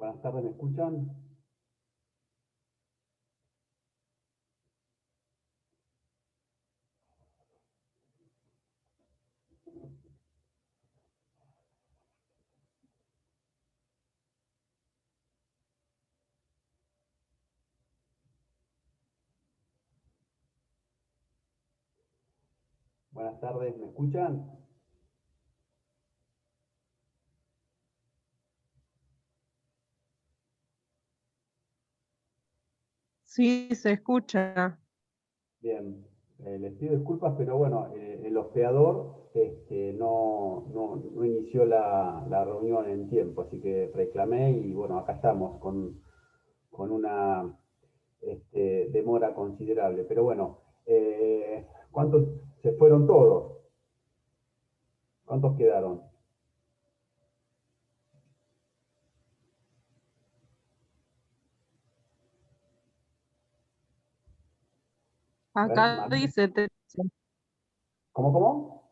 Buenas tardes, ¿me escuchan? Buenas tardes, ¿me escuchan? Sí, se escucha. Bien, les pido disculpas, pero bueno, el hospedador no inició la reunión en tiempo, así que reclamé y bueno, acá estamos con una demora considerable. Pero bueno, ¿cuántos se fueron todos? ¿Cuántos quedaron? A ver, Acá dice 13. ¿Cómo?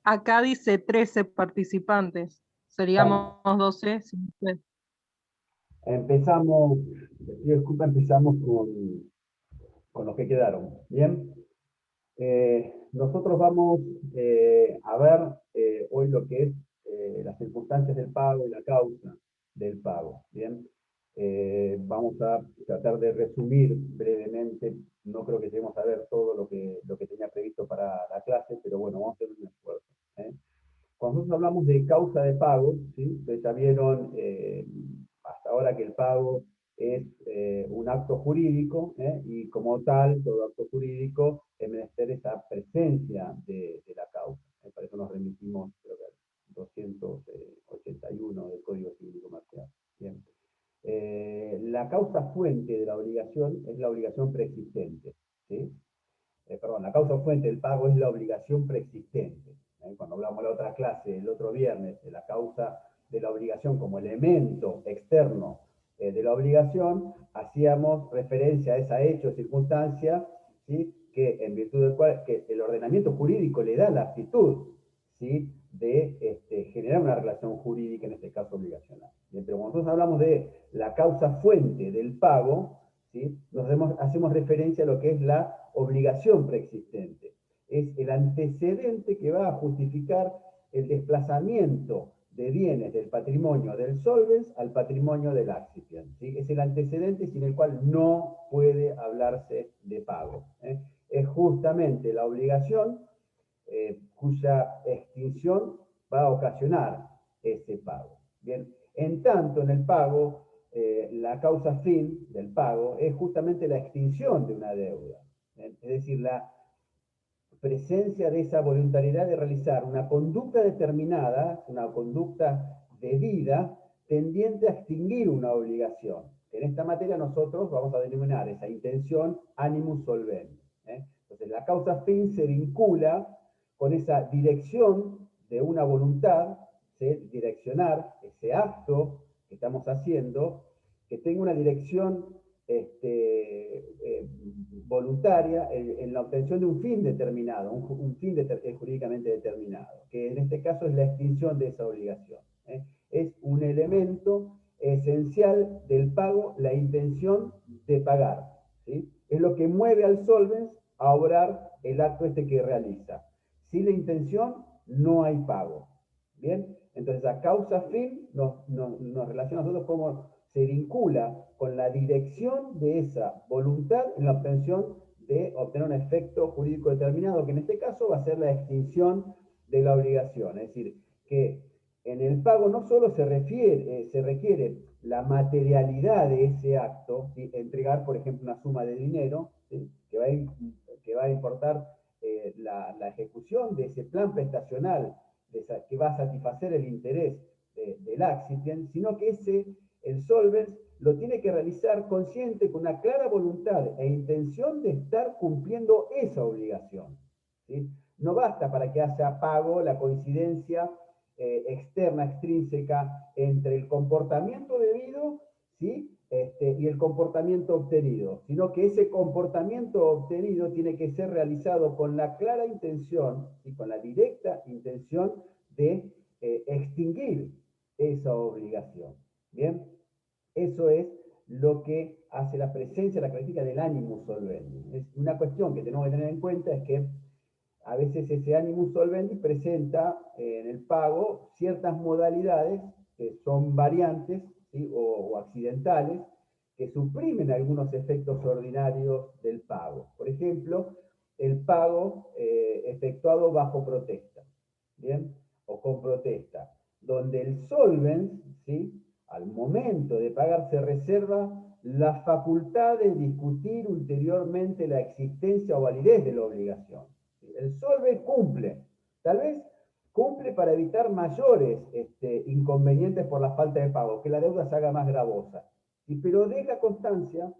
Acá dice 13 participantes. Bueno, Seríamos 12. Sí, sí. empezamos, les pido disculpas, empezamos con los que quedaron. Bien. Nosotros vamos a ver hoy lo que es las circunstancias del pago y la causa del pago. Bien, vamos a tratar de resumir brevemente. No creo que lleguemos a ver todo lo que tenía previsto para la clase, pero bueno, vamos a hacer un esfuerzo. ¿eh? Cuando nosotros hablamos de causa de pago, ¿sí? Ustedes ya vieron hasta ahora que el pago es un acto jurídico, y como tal, todo acto jurídico es menester esa presencia de la causa. Para eso nos remitimos, creo que al 281 del Código Civil y Comercial. Bien. La causa fuente de la obligación es la obligación preexistente. ¿Sí? Perdón, la causa fuente del pago es la obligación preexistente. Cuando hablamos de la otra clase, el otro viernes, de la causa de la obligación como elemento externo de la obligación, hacíamos referencia a ese hecho o circunstancia, ¿sí? Que en virtud del cual que el ordenamiento jurídico le da la aptitud, ¿sí? De generar una relación jurídica, en este caso obligacional. Bien, pero cuando nosotros hablamos de la causa fuente del pago, ¿sí? Hacemos referencia a lo que es la obligación preexistente. Es el antecedente que va a justificar el desplazamiento de bienes del patrimonio del solvens al patrimonio del accipient. ¿Sí? Es el antecedente sin el cual no puede hablarse de pago. Es justamente la obligación cuya extinción va a ocasionar ese pago. Bien, en tanto en el pago, la causa fin del pago es justamente la extinción de una deuda. Es decir, la presencia de esa voluntariedad de realizar una conducta determinada, una conducta debida, tendiente a extinguir una obligación. En esta materia nosotros vamos a denominar esa intención animus solvendi. Entonces la causa fin se vincula con esa dirección de una voluntad, ¿sí? Direccionar ese acto que estamos haciendo, que tenga una dirección voluntaria en la obtención de un fin determinado, un fin jurídicamente determinado, que en este caso es la extinción de esa obligación. Es un elemento esencial del pago, la intención de pagar. ¿Sí? Es lo que mueve al solvens a obrar el acto que realiza. Sin la intención no hay pago. Bien, entonces a causa fin nos relaciona a nosotros como se vincula con la dirección de esa voluntad en la obtención de obtener un efecto jurídico determinado, que en este caso va a ser la extinción de la obligación. Es decir, que en el pago no solo se requiere la materialidad de ese acto, ¿sí? Entregar, por ejemplo, una suma de dinero, ¿sí? que va a importar la ejecución de ese plan prestacional que va a satisfacer el interés del accipient, sino que el solvens lo tiene que realizar consciente con una clara voluntad e intención de estar cumpliendo esa obligación. ¿Sí? No basta para que haya pago la coincidencia externa, extrínseca, entre el comportamiento debido, ¿sí? Y el comportamiento obtenido, sino que ese comportamiento obtenido tiene que ser realizado con la clara intención y con la directa intención de extinguir esa obligación. Bien, eso es lo que hace la presencia, la característica del animus solvendi. Es una cuestión que tenemos que tener en cuenta, es que a veces ese animus solvendi presenta en el pago ciertas modalidades que son variantes, ¿sí? o accidentales, que suprimen algunos efectos ordinarios del pago. Por ejemplo, el pago efectuado bajo protesta, ¿bien? O con protesta, donde el solvens, ¿sí? Al momento de pagar se reserva la facultad de discutir ulteriormente la existencia o validez de la obligación. El solvens cumple, tal vez cumple para evitar mayores inconvenientes por la falta de pago, que la deuda se haga más gravosa, pero deja constancia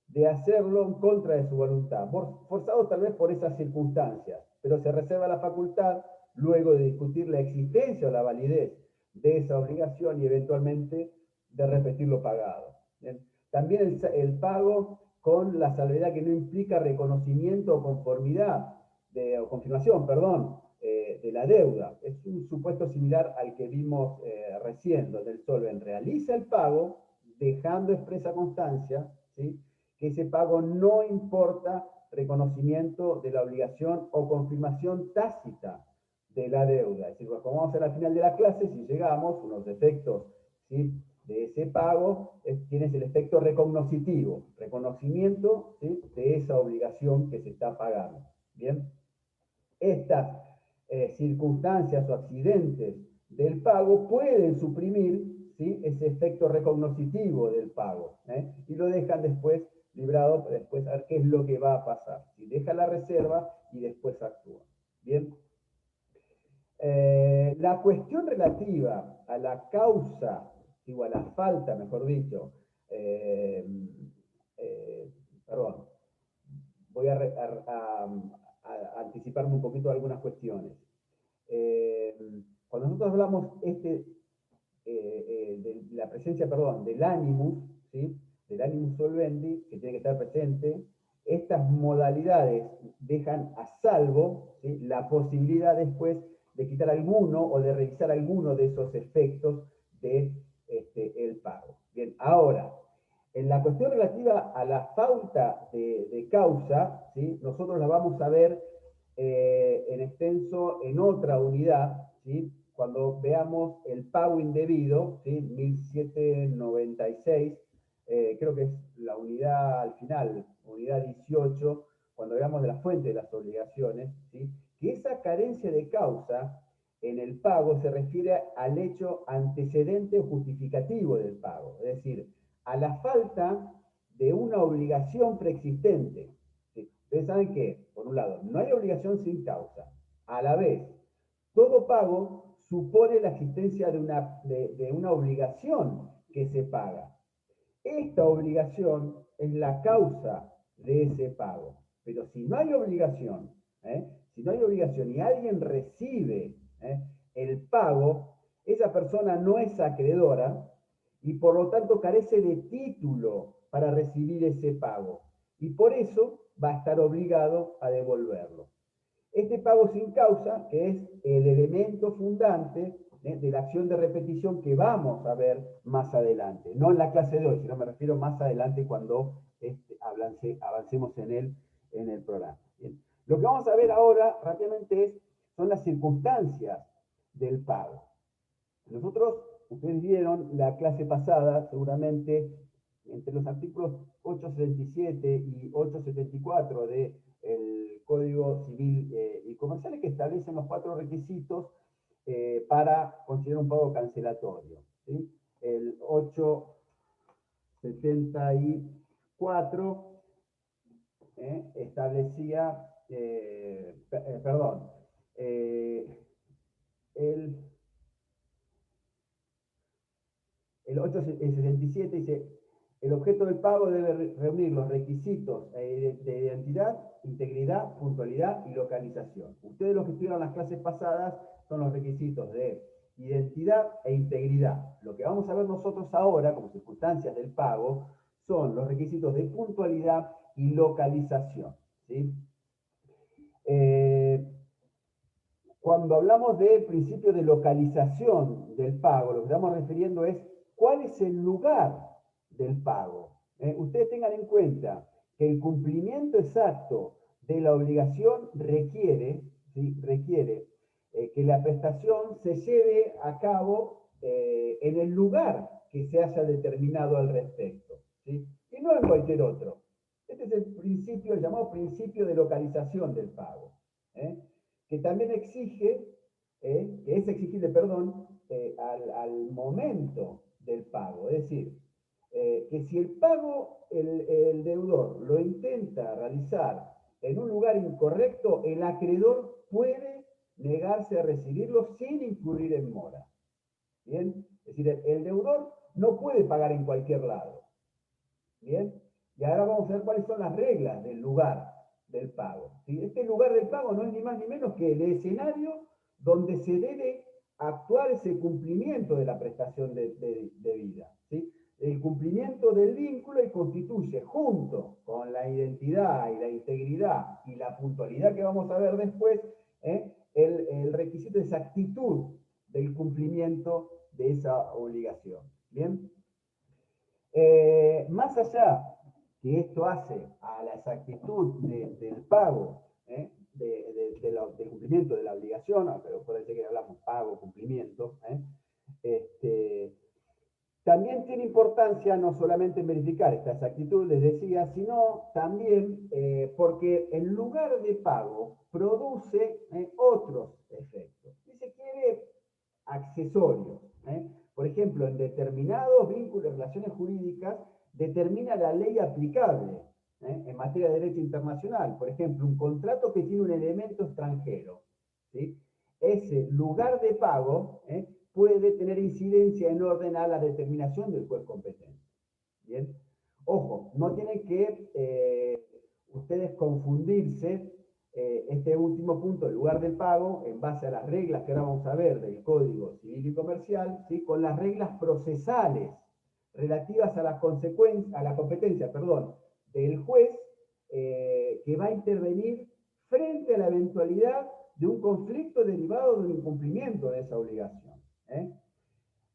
de hacerlo en contra de su voluntad, forzado tal vez por esas circunstancias, pero se reserva la facultad luego de discutir la existencia o la validez de esa obligación y eventualmente de repetir lo pagado. ¿Bien? También el pago con la salvedad que no implica reconocimiento o conformidad, o confirmación, perdón, de la deuda. Es un supuesto similar al que vimos recién, donde el solvent realiza el pago, dejando expresa constancia, ¿sí? Que ese pago no importa reconocimiento de la obligación o confirmación tácita de la deuda. Es decir, como vamos a ver al final de la clase, si llegamos, unos efectos, ¿sí? De ese pago, tienes el efecto recognoscitivo, reconocimiento, ¿sí? De esa obligación que se está pagando. Bien, estas circunstancias o accidentes del pago pueden suprimir, ¿sí? Ese efecto recognoscitivo del pago, y lo dejan después librado para después ver qué es lo que va a pasar. Si deja la reserva y después actúa. Bien. La cuestión relativa a la causa, o a la falta, mejor dicho, perdón, voy a anticiparme un poquito de algunas cuestiones. Cuando nosotros hablamos de la presencia, perdón, del animus, ¿sí? Del animus solvendi, que tiene que estar presente, estas modalidades dejan a salvo, ¿sí? La posibilidad después de quitar alguno o de revisar alguno de esos efectos de el pago. Bien, ahora, en la cuestión relativa a la falta de causa, ¿sí? Nosotros la vamos a ver en extenso en otra unidad, ¿sí? Cuando veamos el pago indebido, ¿sí? 1796, creo que es la unidad al final, unidad 18, cuando veamos de la fuente de las obligaciones, ¿sí? Que esa carencia de causa en el pago se refiere al hecho antecedente o justificativo del pago, es decir, a la falta de una obligación preexistente. ¿Sí? Ustedes saben que, por un lado, no hay obligación sin causa. A la vez, todo pago supone la existencia de una obligación que se paga. Esta obligación es la causa de ese pago. Pero si no hay obligación, si no hay obligación y alguien recibe el pago, esa persona no es acreedora y por lo tanto carece de título para recibir ese pago. Y por eso va a estar obligado a devolverlo. Este pago sin causa, que es el elemento fundante de la acción de repetición que vamos a ver más adelante. No en la clase de hoy, sino me refiero más adelante cuando avancemos en el programa. Bien. Lo que vamos a ver ahora rápidamente son las circunstancias del pago. Nosotros, ustedes vieron la clase pasada, seguramente, entre los artículos 877 y 874 del Código Civil y Comercial, que establecen los 4 requisitos para considerar un pago cancelatorio. ¿Sí? El 874 establecía, perdón, el 867 dice, el objeto del pago debe reunir los requisitos de identidad, integridad, puntualidad y localización. Ustedes los que estuvieron en las clases pasadas son los requisitos de identidad e integridad. Lo que vamos a ver nosotros ahora, como circunstancias del pago, son los requisitos de puntualidad y localización. ¿Sí? Cuando hablamos del principio de localización del pago, lo que estamos refiriendo es ¿cuál es el lugar del pago? Ustedes tengan en cuenta que el cumplimiento exacto de la obligación requiere, ¿sí? Requiere que la prestación se lleve a cabo en el lugar que se haya determinado al respecto, ¿sí? Y no en cualquier otro. Este es el principio, el llamado principio de localización del pago, que también exige, que es exigible, perdón, al momento del pago. Es decir, que si el pago, el deudor lo intenta realizar en un lugar incorrecto, el acreedor puede negarse a recibirlo sin incurrir en mora. ¿Bien? Es decir, el deudor no puede pagar en cualquier lado. ¿Bien? Y ahora vamos a ver cuáles son las reglas del lugar del pago. ¿Sí? Este lugar del pago no es ni más ni menos que el escenario donde se debe actuar ese cumplimiento de la prestación de vida. ¿Sí? El cumplimiento del vínculo y constituye, junto con la identidad y la integridad y la puntualidad que vamos a ver después, el requisito de exactitud del cumplimiento de esa obligación. ¿Bien? Más allá que esto hace a la exactitud del pago, del cumplimiento de la obligación, pero puede ser que hablamos pago, cumplimiento, también tiene importancia no solamente en verificar esta exactitud, les decía, sino también porque el lugar de pago produce otros efectos. Y se quiere accesorios. Por ejemplo, en determinados vínculos, relaciones jurídicas, determina la ley aplicable en materia de derecho internacional. Por ejemplo, un contrato que tiene un elemento extranjero, ¿sí? Ese lugar de pago puede tener incidencia en orden a la determinación del juez competente. ¿Bien? Ojo, no tienen que ustedes confundirse este último punto, el lugar del pago, en base a las reglas que ahora vamos a ver del Código Civil y Comercial, ¿sí? Con las reglas procesales relativas a la competencia, perdón, del juez que va a intervenir frente a la eventualidad de un conflicto derivado de un incumplimiento de esa obligación. Es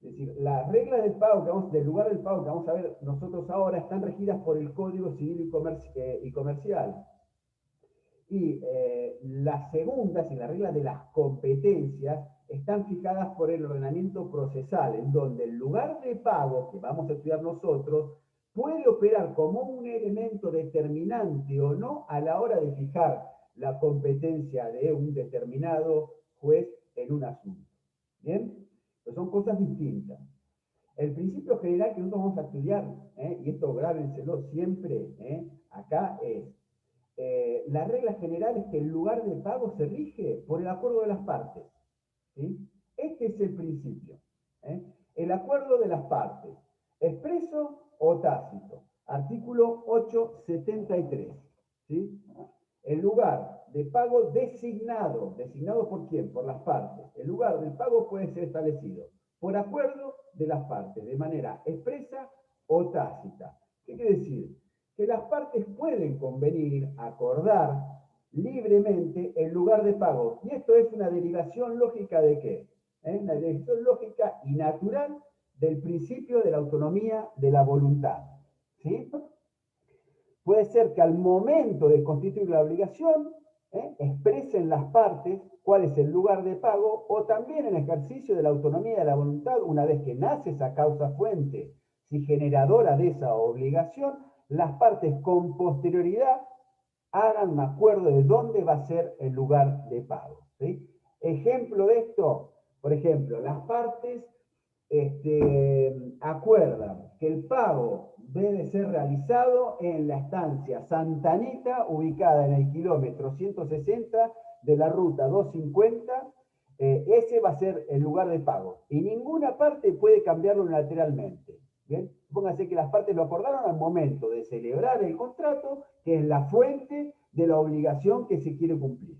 decir, las reglas del pago, del lugar del pago que vamos a ver nosotros ahora, están regidas por el Código Civil y Comercial. Y las segundas y las reglas de las competencias están fijadas por el ordenamiento procesal, en donde el lugar de pago que vamos a estudiar nosotros puede operar como un elemento determinante o no a la hora de fijar la competencia de un determinado juez en un asunto. ¿Bien? Pues son cosas distintas. El principio general que nosotros vamos a estudiar, y esto grábenselo siempre, acá es, la regla general es que el lugar de pago se rige por el acuerdo de las partes. ¿Sí? Este es el principio. El acuerdo de las partes, expreso o tácito. Artículo 873. ¿Sí? El lugar de pago designado. ¿Designado por quién? Por las partes. El lugar del pago puede ser establecido por acuerdo de las partes, de manera expresa o tácita. ¿Qué quiere decir? Que las partes pueden convenir, acordar libremente el lugar de pago. Y esto es una derivación lógica de qué? Una derivación lógica y natural del principio de la autonomía de la voluntad. ¿Sí? Puede ser que al momento de constituir la obligación, expresen las partes cuál es el lugar de pago, o también en ejercicio de la autonomía de la voluntad, una vez que nace esa causa fuente, si generadora de esa obligación, las partes con posterioridad hagan un acuerdo de dónde va a ser el lugar de pago. ¿Sí? Ejemplo de esto, por ejemplo, las partes acuerdan que el pago debe ser realizado en la estancia Santa Anita, ubicada en el kilómetro 160 de la ruta 250. Ese va a ser el lugar de pago. Y ninguna parte puede cambiarlo unilateralmente. ¿Bien? Pónganse que las partes lo acordaron al momento de celebrar el contrato, que es la fuente de la obligación que se quiere cumplir.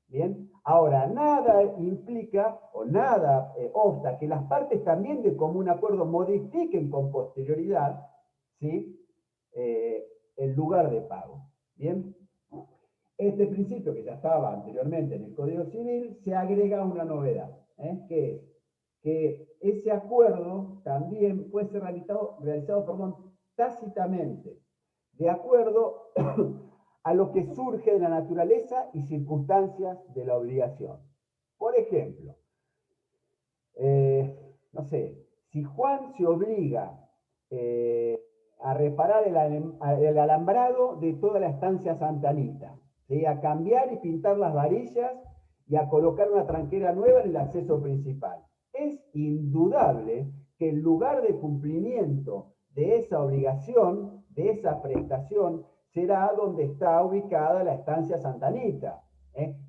¿Bien? Ahora, nada implica o nada obsta que las partes también de común acuerdo modifiquen con posterioridad, ¿sí? El lugar de pago. ¿Bien? Este principio que ya estaba anteriormente en el Código Civil se agrega una novedad, que es que ese acuerdo también puede ser realizado tácitamente, de acuerdo a lo que surge de la naturaleza y circunstancias de la obligación. Por ejemplo, no sé, si Juan se obliga a reparar el alambrado de toda la estancia santanita, ¿sí? A cambiar y pintar las varillas y a colocar una tranquera nueva en el acceso principal. Es indudable que el lugar de cumplimiento de esa obligación, de esa prestación, será donde está ubicada la estancia santanita,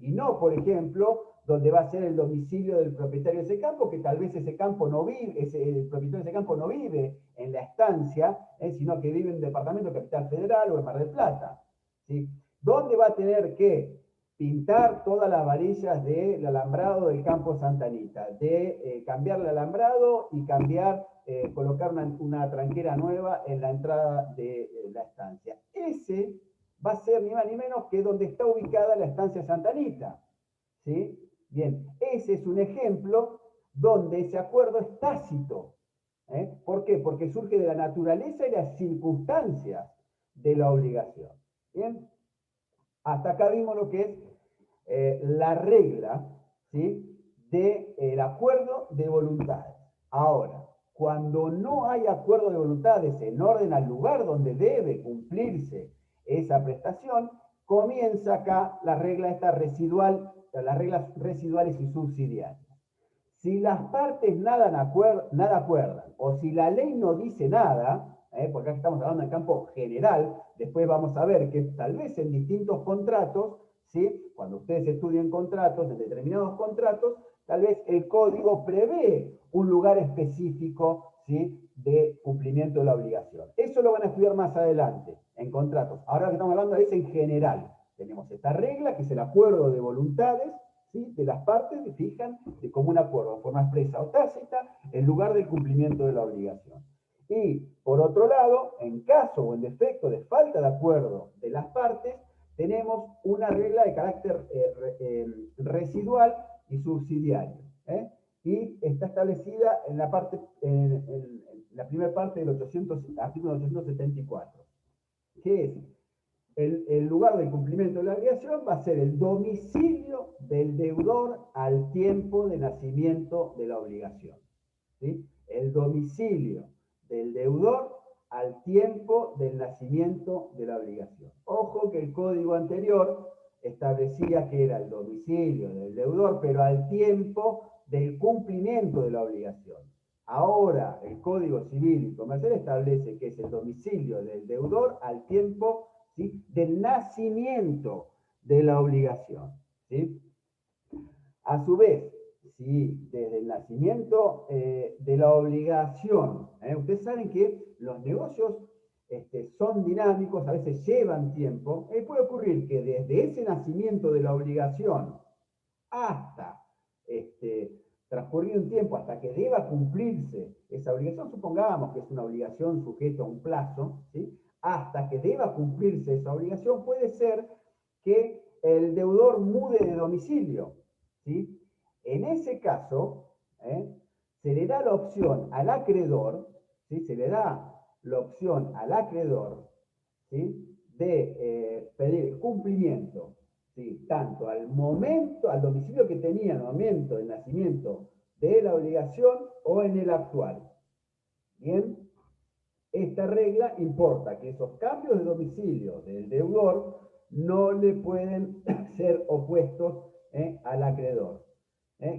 y no, por ejemplo, donde va a ser el domicilio del propietario de ese campo, que tal vez ese campo no vive, el propietario de ese campo no vive en la estancia, sino que vive en un departamento de Capital Federal o en Mar del Plata, ¿sí? ¿Dónde va a tener que pintar todas las varillas del alambrado del campo Santanita? De cambiar el alambrado y colocar una tranquera nueva en la entrada de la estancia. Ese va a ser ni más ni menos que donde está ubicada la estancia Santanita, ¿sí? Bien, ese es un ejemplo donde ese acuerdo es tácito. ¿Por qué? Porque surge de la naturaleza y las circunstancias de la obligación. Bien, hasta acá vimos lo que es la regla, ¿sí?, del acuerdo de voluntades. Ahora, cuando no hay acuerdo de voluntades en orden al lugar donde debe cumplirse esa prestación, comienza acá la regla esta residual, las reglas residuales y subsidiarias. Si las partes nada acuerdan, o si la ley no dice nada, porque acá estamos hablando en campo general, después vamos a ver que tal vez en distintos contratos, ¿sí?, cuando ustedes estudien contratos, en determinados contratos, tal vez el código prevé un lugar específico, ¿sí?, de cumplimiento de la obligación. Eso lo van a estudiar más adelante, en contratos. Ahora lo que estamos hablando es en general. Tenemos esta regla, que es el acuerdo de voluntades, ¿sí?, de las partes que fijan de común acuerdo, en forma expresa o tácita, el lugar del cumplimiento de la obligación. Y, por otro lado, en caso o en defecto de falta de acuerdo de las partes, tenemos una regla de carácter residual y subsidiario, y está establecida en la primera parte del artículo 874. ¿Qué es? El lugar del cumplimiento de la obligación va a ser el domicilio del deudor al tiempo de nacimiento de la obligación, ¿sí? El domicilio del deudor al tiempo del nacimiento de la obligación. Ojo que el código anterior establecía que era el domicilio del deudor, pero al tiempo del cumplimiento de la obligación. Ahora el Código Civil y Comercial establece que es el domicilio del deudor al tiempo, ¿sí?, del nacimiento de la obligación, ¿sí? A su vez, si desde el nacimiento de la obligación, ustedes saben que los negocios son dinámicos, a veces llevan tiempo, puede ocurrir que desde ese nacimiento de la obligación hasta transcurrido un tiempo, hasta que deba cumplirse esa obligación, supongamos que es una obligación sujeta a un plazo, ¿sí?, hasta que deba cumplirse esa obligación, puede ser que el deudor mude de domicilio, ¿sí? En ese caso, se le da la opción al acreedor, ¿sí?, se le da la opción al acreedor, ¿sí?, de pedir cumplimiento, ¿sí?, tanto al momento, al domicilio que tenía en el momento del nacimiento de la obligación o en el actual. Bien, esta regla importa que esos cambios de domicilio del deudor no le pueden ser opuestos al acreedor,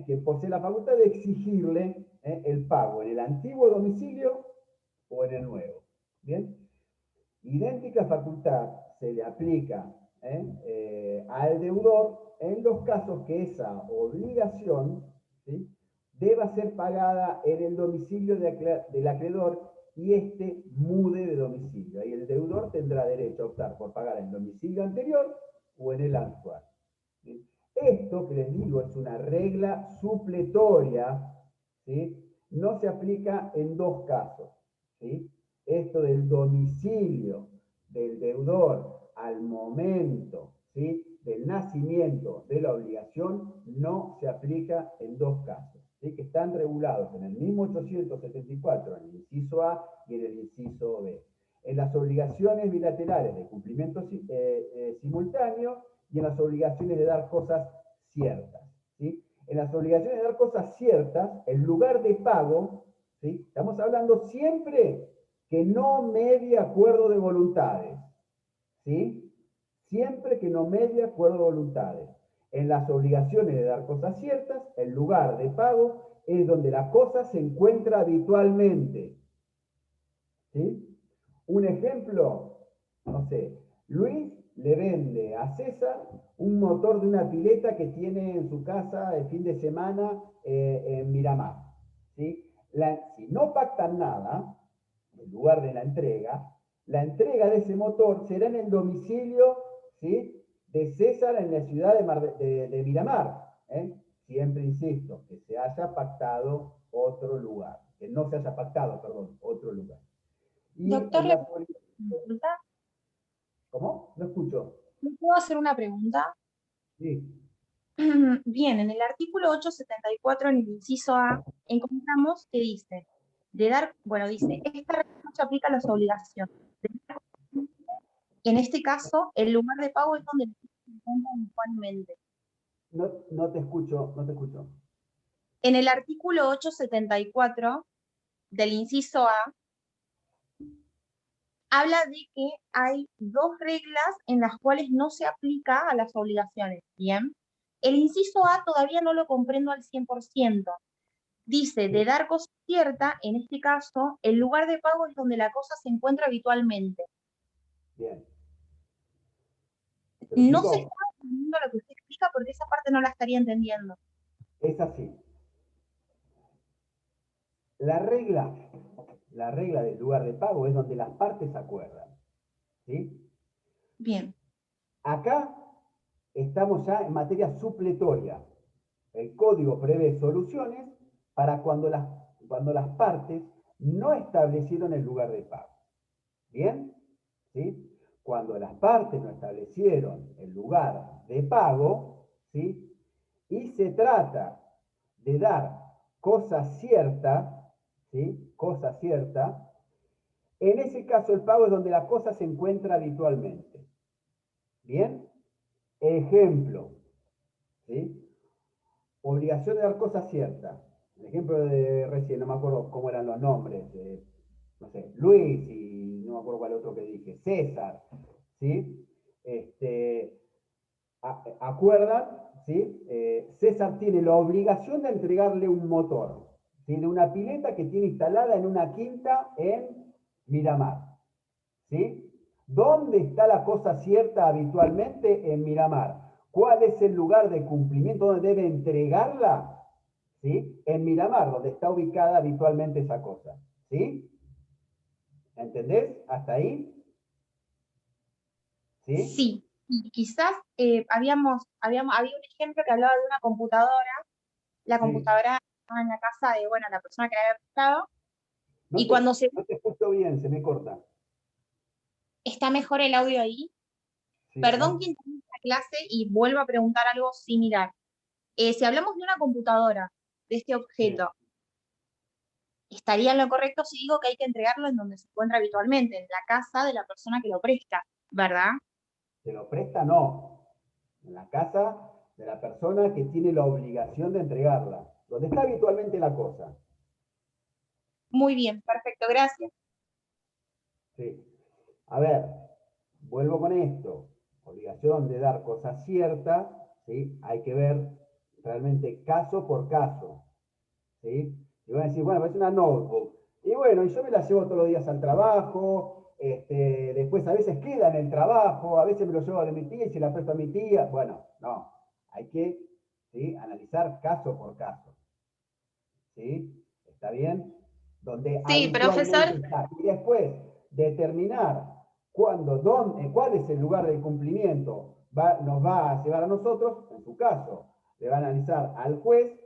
que posee la facultad de exigirle el pago en el antiguo domicilio o en el nuevo. Bien, idéntica facultad se le aplica al deudor en los casos que esa obligación, ¿sí?, deba ser pagada en el domicilio del acreedor y éste mude de domicilio. Ahí el deudor tendrá derecho a optar por pagar en el domicilio anterior o en el actual. ¿Sí? Esto que les digo es una regla supletoria, ¿sí?, no se aplica en dos casos, ¿sí? Esto del domicilio del deudor al momento, ¿sí?, del nacimiento de la obligación no se aplica en dos casos. ¿sí? Que están regulados en el mismo 874, en el inciso A y en el inciso B. En las obligaciones bilaterales de cumplimiento simultáneo y en las obligaciones de dar cosas ciertas, ¿sí? En las obligaciones de dar cosas ciertas, el lugar de pago, ¿sí? Estamos hablando siempre que no medie acuerdo de voluntades, ¿sí? Siempre que no medie acuerdo de voluntades. En las obligaciones de dar cosas ciertas, el lugar de pago es donde la cosa se encuentra habitualmente, ¿sí? Un ejemplo, no sé, Luis le vende a César un motor de una pileta que tiene en su casa el fin de semana en Miramar, ¿sí? Si no pactan nada, en lugar de la entrega de ese motor será en el domicilio, ¿sí? De César en la ciudad de Miramar, ¿eh? Siempre insisto, que se haya pactado otro lugar, que no se haya pactado, perdón, otro lugar. Y Doctor, en la... ¿Cómo? No escucho. ¿le puedo hacer una pregunta? Sí, Bien, en el artículo 874, en el inciso A, encontramos que dice, dice, esta regla no se aplica a las obligaciones. En este caso, el lugar de pago es donde se encuentra habitualmente. no te escucho, no te escucho. En el artículo 874 del inciso A, habla de que hay dos reglas en las cuales no se aplica a las obligaciones, ¿bien? El inciso A todavía no lo comprendo al 100%. Dice, de dar cosa cierta, en este caso, el lugar de pago es donde la cosa se encuentra habitualmente. Bien. ¿Te lo No se explico? está entendiendo lo que usted explica porque esa parte no la estaría entendiendo. Es así. La regla, la regla del lugar de pago es donde las partes acuerdan, ¿sí? Bien, Acá estamos ya en materia supletoria. El código prevé soluciones para cuando las partes no establecieron el lugar de pago. ¿Bien? ¿Sí? Cuando las partes no establecieron el lugar de pago, ¿sí? Y se trata de dar cosa cierta, ¿sí? Cosa cierta, en ese caso el pago es donde la cosa se encuentra habitualmente. ¿Bien? Ejemplo, ¿sí? Obligación de dar cosa cierta. El ejemplo de recién, no me acuerdo cómo eran los nombres, no sé, Luis y no me acuerdo cuál otro que dije, César, ¿sí? Acuerdan, ¿sí? César tiene la obligación de entregarle un motor, ¿sí? De una pileta que tiene instalada en una quinta en Miramar, ¿sí? ¿Dónde está la cosa cierta habitualmente? En Miramar. ¿Cuál es el lugar de cumplimiento donde debe entregarla? ¿Sí? En Miramar, donde está ubicada habitualmente esa cosa, ¿sí? ¿Entendés? ¿Hasta ahí? ¿Sí? sí. Y quizás había un ejemplo que hablaba de una computadora. La Sí. computadora estaba en la casa de, la persona que la había prestado. No Y te, cuando se... no te escucho bien, se me corta. ¿Está mejor el audio ahí? Sí, a ver. Perdón que interrumpa la clase y vuelva a preguntar algo similar. Si hablamos de una computadora, de este Sí. objeto, estaría en lo correcto si digo que hay que entregarlo en donde se encuentra habitualmente, en la casa de la persona que lo presta, ¿verdad? ¿Se lo presta? No. En la casa de la persona que tiene la obligación de entregarla. Donde está habitualmente la cosa. Muy bien, perfecto, gracias. Sí. A ver, vuelvo con esto. Obligación de dar cosa cierta, ¿sí? Hay que ver realmente caso por caso, ¿sí? Y van a decir, bueno, es una notebook. Y bueno, y yo me la llevo todos los días al trabajo, después a veces queda en el trabajo, a veces me lo llevo de mi tía y se la presto a mi tía. Bueno, no, hay que, ¿sí? Analizar caso por caso, ¿sí? ¿Está bien? Donde Sí, profesor. habitualmente está. Y después determinar cuál es el lugar del cumplimiento nos va a llevar a nosotros, en su caso, le va a analizar al juez,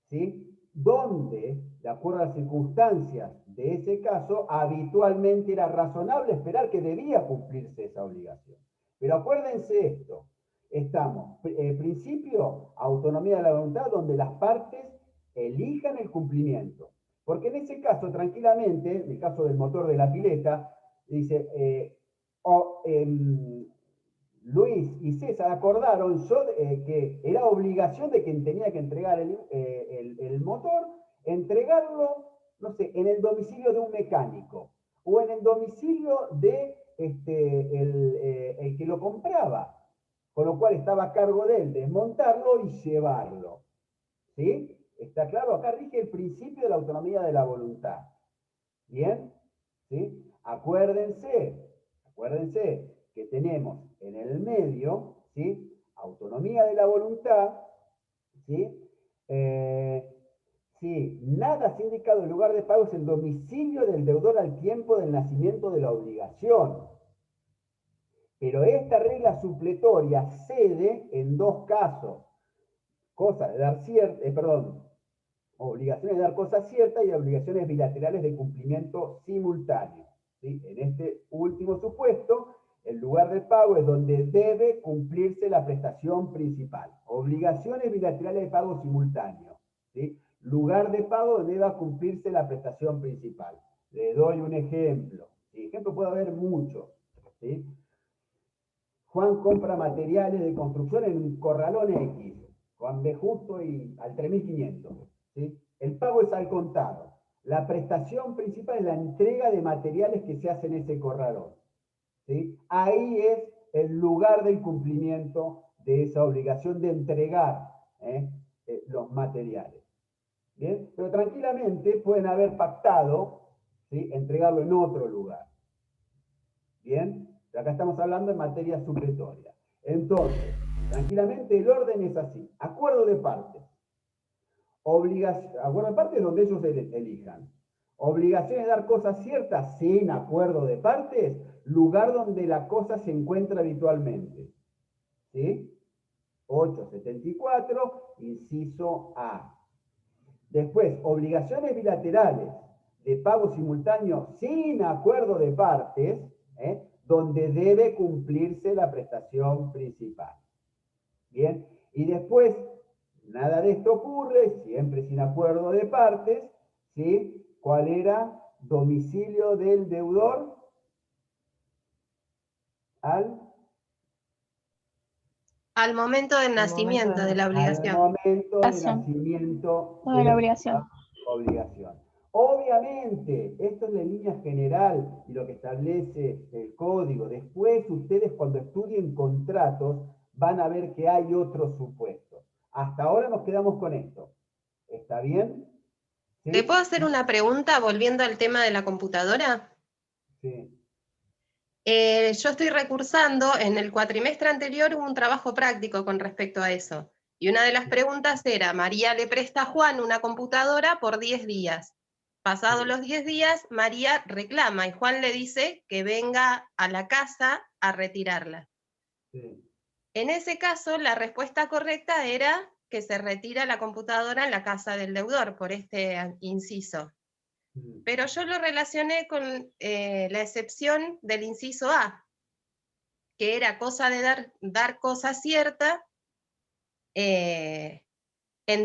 ¿sí? Donde, de acuerdo a las circunstancias de ese caso, habitualmente era razonable esperar que debía cumplirse esa obligación. Pero acuérdense esto, estamos, principio, autonomía de la voluntad, donde las partes elijan el cumplimiento. Porque en ese caso, tranquilamente, en el caso del motor de la pileta, dice, Luis y César acordaron que era obligación de quien tenía que entregar el motor, entregarlo, no sé, en el domicilio de un mecánico o en el domicilio de el que lo compraba, con lo cual estaba a cargo de él desmontarlo y llevarlo. ¿Sí? ¿Está claro? Acá rige el principio de la autonomía de la voluntad. ¿Bien? ¿Sí? Acuérdense que tenemos en el medio, ¿sí? Autonomía de la voluntad, ¿sí? Sí, nada se ha indicado el lugar de pago es el domicilio del deudor al tiempo del nacimiento de la obligación. Pero esta regla supletoria cede en dos casos. Cosa de dar obligaciones de dar cosa cierta y obligaciones bilaterales de cumplimiento simultáneo. ¿Sí? En este último supuesto, el lugar de pago es donde debe cumplirse la prestación principal. Obligaciones bilaterales de pago simultáneo. ¿Sí? Lugar de pago donde deba cumplirse la prestación principal. Le doy un ejemplo. ¿Sí? Ejemplo puede haber muchos. ¿Sí? Juan compra materiales de construcción en un corralón X. Juan ve justo y al 3.500. ¿Sí? El pago es al contado. La prestación principal es la entrega de materiales que se hacen en ese corralón. ¿Sí? Ahí es el lugar del cumplimiento de esa obligación de entregar los materiales. ¿Bien? Pero tranquilamente pueden haber pactado, ¿sí? Entregarlo en otro lugar. ¿Bien? Acá estamos hablando en materia supletoria. Entonces, tranquilamente el orden es así. Acuerdo de partes. Acuerdo de partes donde ellos elijan. Obligación de dar cosas ciertas sin acuerdo de partes, lugar donde la cosa se encuentra habitualmente. ¿Sí? 874, inciso A. Después, obligaciones bilaterales de pago simultáneo sin acuerdo de partes, donde debe cumplirse la prestación principal. Bien, y después, nada de esto ocurre, siempre sin acuerdo de partes, ¿sí? ¿Cuál era? Domicilio del deudor al momento del nacimiento de la al momento momento de Obligación. nacimiento De la obligación. la obligación. Obviamente, esto es la línea general y lo que establece el código. Después, ustedes cuando estudien contratos van a ver que hay otros supuestos. Hasta ahora nos quedamos con esto. ¿Está bien? ¿Sí? ¿Te puedo hacer una pregunta volviendo al tema de la computadora? Sí. Yo estoy recursando, en el cuatrimestre anterior hubo un trabajo práctico con respecto a eso. Y una de las preguntas era, María le presta a Juan una computadora por 10 días. Pasados los 10 días, María reclama y Juan le dice que venga a la casa a retirarla. Sí. En ese caso, la respuesta correcta era que se retira la computadora en la casa del deudor, por este inciso. Pero yo lo relacioné con la excepción del inciso A, que era cosa de dar cosa cierta, en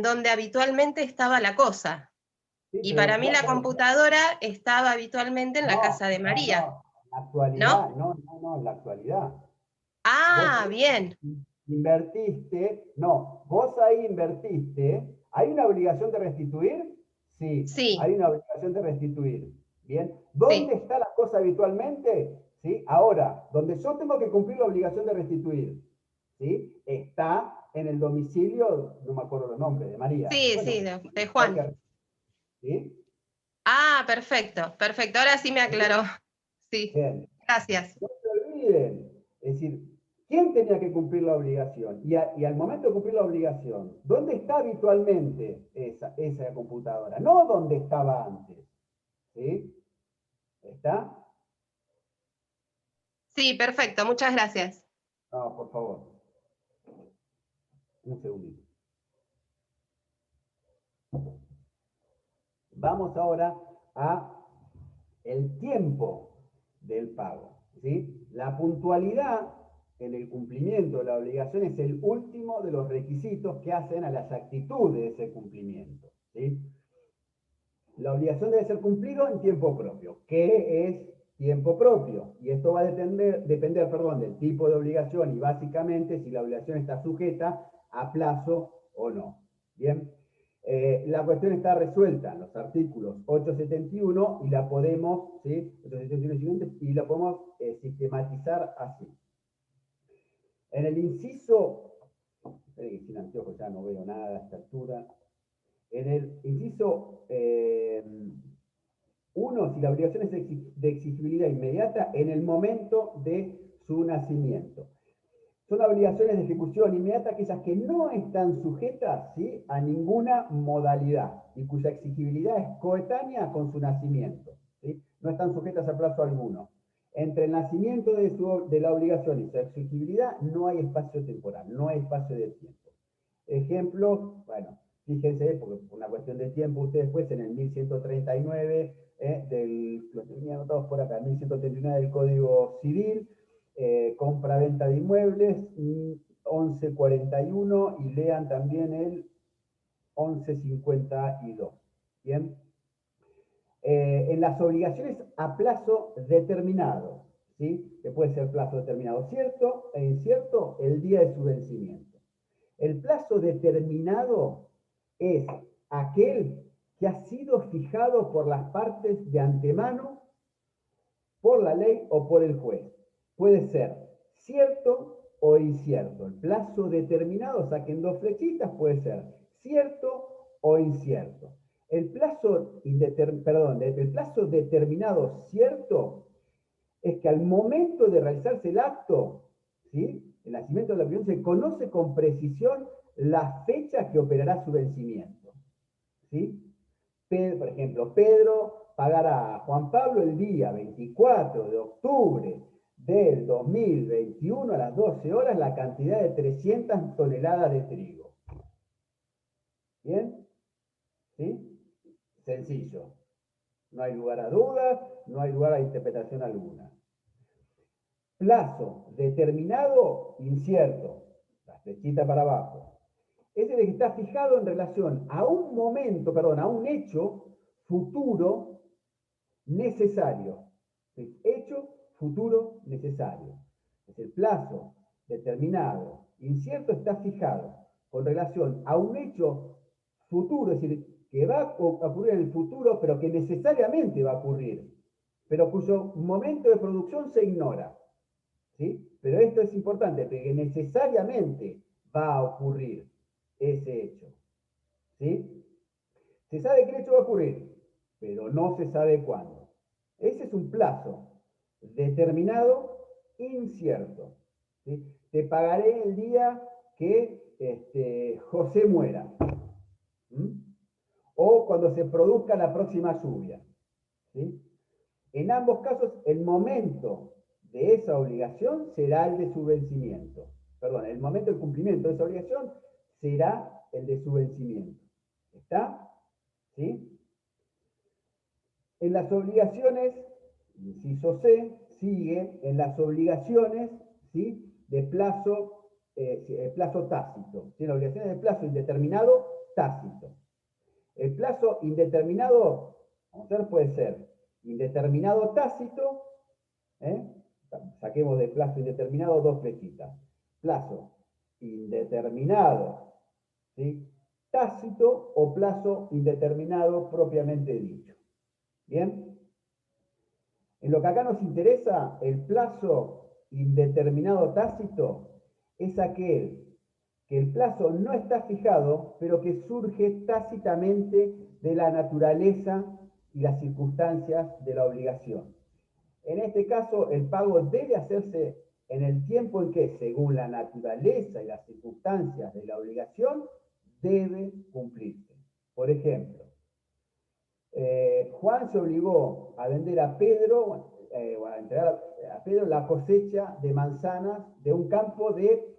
donde habitualmente estaba la cosa. Sí, Y pero para mí la computadora estaba habitualmente en la casa de María. No, en la actualidad, no, en la actualidad. Ah, Vos bien. invertiste, vos ahí invertiste, ¿hay una obligación de restituir? Sí, Sí, hay una obligación de restituir. Bien, sí. ¿dónde está la cosa habitualmente? ¿Sí? Ahora, donde yo tengo que cumplir la obligación de restituir, ¿sí? Está en el domicilio, no me acuerdo los nombres, de María. Sí, Bueno, sí, de Juan. ¿sí? Ah, perfecto, perfecto. Ahora sí me aclaró. Sí, Bien. gracias. No se olviden, es decir, ¿quién tenía que cumplir la obligación? Y al momento de cumplir la obligación, ¿dónde está habitualmente esa computadora? No donde estaba antes. ¿Sí? ¿Está? Sí, perfecto, muchas gracias. No, por favor. Un segundito. Vamos ahora a el tiempo del pago. ¿Sí? La puntualidad en el cumplimiento de la obligación es el último de los requisitos que hacen a la exactitud de ese cumplimiento. ¿sí? La obligación debe ser cumplida en tiempo propio. ¿Qué es tiempo propio? Y esto va a depender, del tipo de obligación y básicamente si la obligación está sujeta a plazo o no. Bien. La cuestión está resuelta en los artículos 871 y la podemos, ¿sí? 871 y siguientes, y la podemos sistematizar así. En el inciso, esperen que sin anteojos ya no veo nada a esta altura. En el inciso 1, si la obligación es de exigibilidad inmediata en el momento de su nacimiento. Son obligaciones de ejecución inmediata aquellas que no están sujetas, ¿sí?, a ninguna modalidad y cuya exigibilidad es coetánea con su nacimiento, ¿sí? No están sujetas a plazo alguno. Entre el nacimiento de la obligación y su exigibilidad no hay espacio temporal, no hay espacio de tiempo. Ejemplo, bueno, fíjense, porque por una cuestión de tiempo, ustedes después en el 1139, los tenía anotados por acá, 1139 del Código Civil, compra-venta de inmuebles, 1141, y lean también el 1152. Bien. En las obligaciones a plazo determinado, ¿sí?, que puede ser plazo determinado cierto e incierto, el día de su vencimiento. El plazo determinado es aquel que ha sido fijado por las partes de antemano, por la ley o por el juez. Puede ser cierto o incierto. El plazo determinado, saquen dos flechitas, puede ser cierto o incierto. El plazo determinado cierto es que al momento de realizarse el acto, ¿sí?, el nacimiento de la obligación, se conoce con precisión la fecha que operará su vencimiento, ¿sí? Por ejemplo, Pedro pagará a Juan Pablo el día 24 de octubre del 2021 a las 12 horas la cantidad de 300 toneladas de trigo. ¿Bien? ¿Sí? Sencillo. No hay lugar a dudas, no hay lugar a interpretación alguna. Plazo determinado, incierto. La flechita para abajo. Es el que está fijado en relación a un momento, a un hecho futuro necesario. Hecho futuro necesario. Es el plazo determinado, incierto, está fijado con relación a un hecho futuro, es decir, que va a ocurrir en el futuro, pero que necesariamente va a ocurrir, pero cuyo momento de producción se ignora. ¿Sí? Pero esto es importante, porque necesariamente va a ocurrir ese hecho. ¿Sí? Se sabe que el hecho va a ocurrir, pero no se sabe cuándo. Ese es un plazo determinado, incierto. ¿Sí? Te pagaré el día que José muera. O cuando se produzca la próxima lluvia. ¿Sí? En ambos casos, el momento de esa obligación será el de su vencimiento. Perdón, el momento del cumplimiento de esa obligación será el de su vencimiento. ¿Está? ¿Sí? En las obligaciones, inciso C, sigue en las obligaciones, ¿sí?, de plazo, plazo tácito. Tiene obligaciones de plazo indeterminado tácito. El plazo indeterminado, vamos a ver, puede ser indeterminado tácito, saquemos de plazo indeterminado dos flechitas. Plazo indeterminado, ¿sí?, tácito o plazo indeterminado propiamente dicho. ¿Bien? En lo que acá nos interesa, el plazo indeterminado tácito es aquel que el plazo no está fijado, pero que surge tácitamente de la naturaleza y las circunstancias de la obligación. En este caso, el pago debe hacerse en el tiempo en que, según la naturaleza y las circunstancias de la obligación, debe cumplirse. Por ejemplo, Juan se obligó a vender a Pedro, o a entregar a Pedro la cosecha de manzanas de un campo de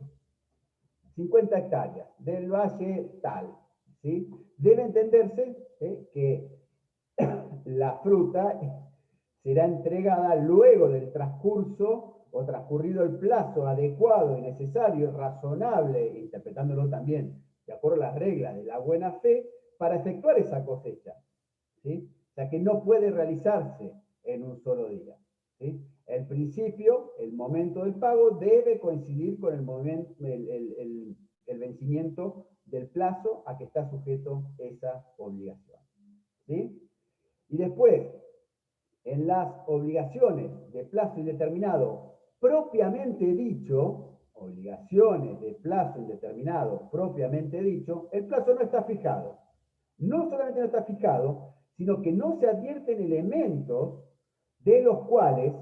50 hectáreas, del valle tal. ¿Sí? Debe entenderse que la fruta será entregada luego del transcurso o transcurrido el plazo adecuado y necesario y razonable, interpretándolo también de acuerdo a las reglas de la buena fe, para efectuar esa cosecha, ¿sí? O sea que no puede realizarse en un solo día, ¿sí? El principio, el momento del pago, debe coincidir con el vencimiento del plazo a que está sujeto esa obligación, ¿sí? Y después, en las obligaciones de plazo indeterminado propiamente dicho, obligaciones de plazo indeterminado propiamente dicho, el plazo no está fijado. No solamente no está fijado, sino que no se advierten elementos de los cuales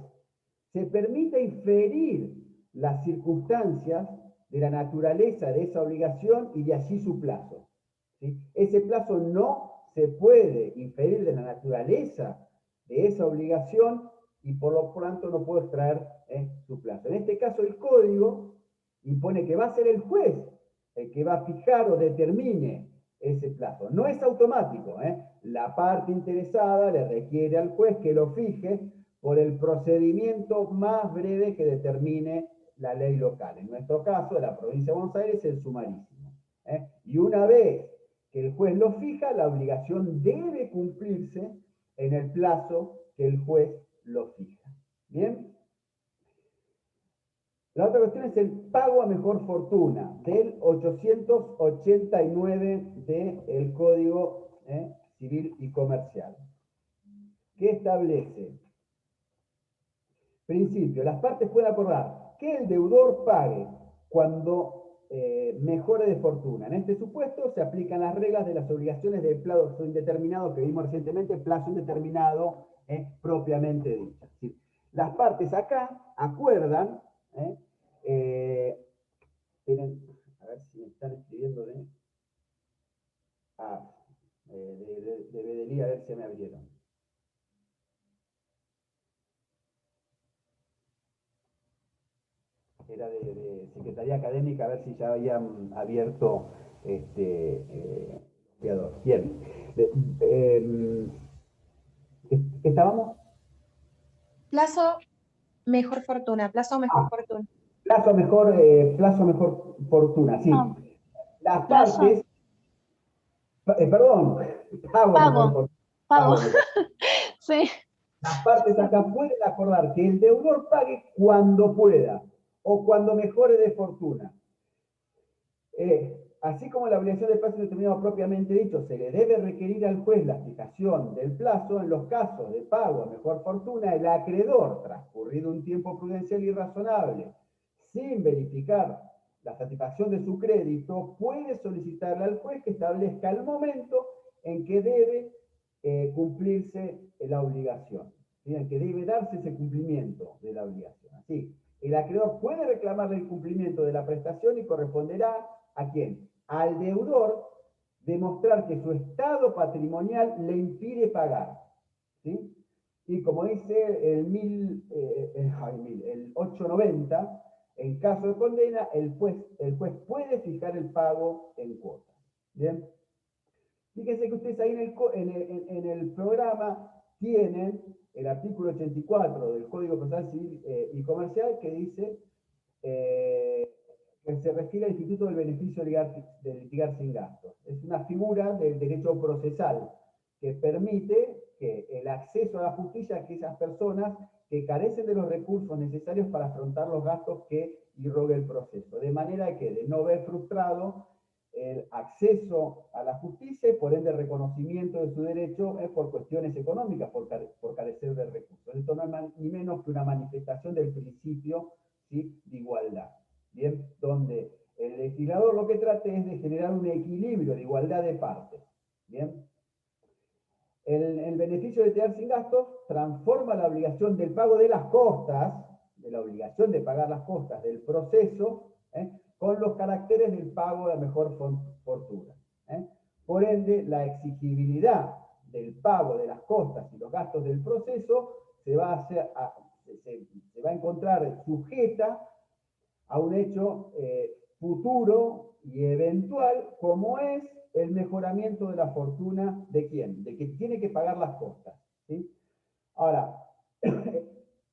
se permite inferir las circunstancias de la naturaleza de esa obligación y de allí su plazo, ¿sí? Ese plazo no se puede inferir de la naturaleza de esa obligación y por lo tanto no puedo extraer su plazo. En este caso el código impone que va a ser el juez el que va a fijar o determine ese plazo. No es automático, La parte interesada le requiere al juez que lo fije por el procedimiento más breve que determine la ley local. En nuestro caso, de la provincia de Buenos Aires, el sumarísimo. Y una vez que el juez lo fija, la obligación debe cumplirse en el plazo que el juez lo fija. ¿Bien? La otra cuestión es el pago a mejor fortuna, del 889 del Código Civil y Comercial. ¿Qué establece? Principio, las partes pueden acordar que el deudor pague cuando mejore de fortuna. En este supuesto se aplican las reglas de las obligaciones de plazo indeterminado que vimos recientemente, plazo indeterminado propiamente dicho. ¿Sí? Las partes acá acuerdan, esperen, a ver si me están escribiendo de Bedelí, a ver si me abrieron. Era de Secretaría Académica, a ver si ya habían abierto Bien. ¿Estábamos? Plazo mejor fortuna, plazo mejor fortuna. Plazo mejor fortuna, sí. No, Las plazo. partes, perdón, pago mejor fortuna. Pago. Sí. Las partes acá pueden acordar que el deudor pague cuando pueda o cuando mejore de fortuna. Así como la obligación de plazo determinado propiamente dicho, se le debe requerir al juez la fijación del plazo en los casos de pago a mejor fortuna, el acreedor, transcurrido un tiempo prudencial y razonable, sin verificar la satisfacción de su crédito, puede solicitarle al juez que establezca el momento en que debe cumplirse la obligación, ¿sí? En que debe darse ese cumplimiento de la obligación. Así, el acreedor puede reclamarle el cumplimiento de la prestación y corresponderá ¿a quién? Al deudor demostrar que su estado patrimonial le impide pagar, ¿sí? Y como dice el 890, en caso de condena, el juez puede fijar el pago en cuotas. ¿Bien? Fíjense que ustedes ahí en el programa tienen el artículo 84 del Código Procesal Civil y Comercial que dice que se refiere al Instituto del Beneficio de litigar sin gastos. Es una figura del derecho procesal que permite que el acceso a la justicia a aquellas personas que carecen de los recursos necesarios para afrontar los gastos que irrogue el proceso. De manera que, de no ver frustrado el acceso a la justicia y por ende el reconocimiento de su derecho por cuestiones económicas, por carecer de recursos. Esto no es ni menos que una manifestación del principio, ¿sí?, de igualdad. Bien, donde el legislador lo que trate es de generar un equilibrio de igualdad de partes. Bien, el beneficio de litigar sin gastos transforma la obligación del pago de las costas, de la obligación de pagar las costas del proceso, con los caracteres del pago de mejor fortuna. Por ende, la exigibilidad del pago de las costas y los gastos del proceso se va a encontrar sujeta a un hecho futuro y eventual, como es el mejoramiento de la fortuna de quién, de que tiene que pagar las costas, ¿sí? Ahora,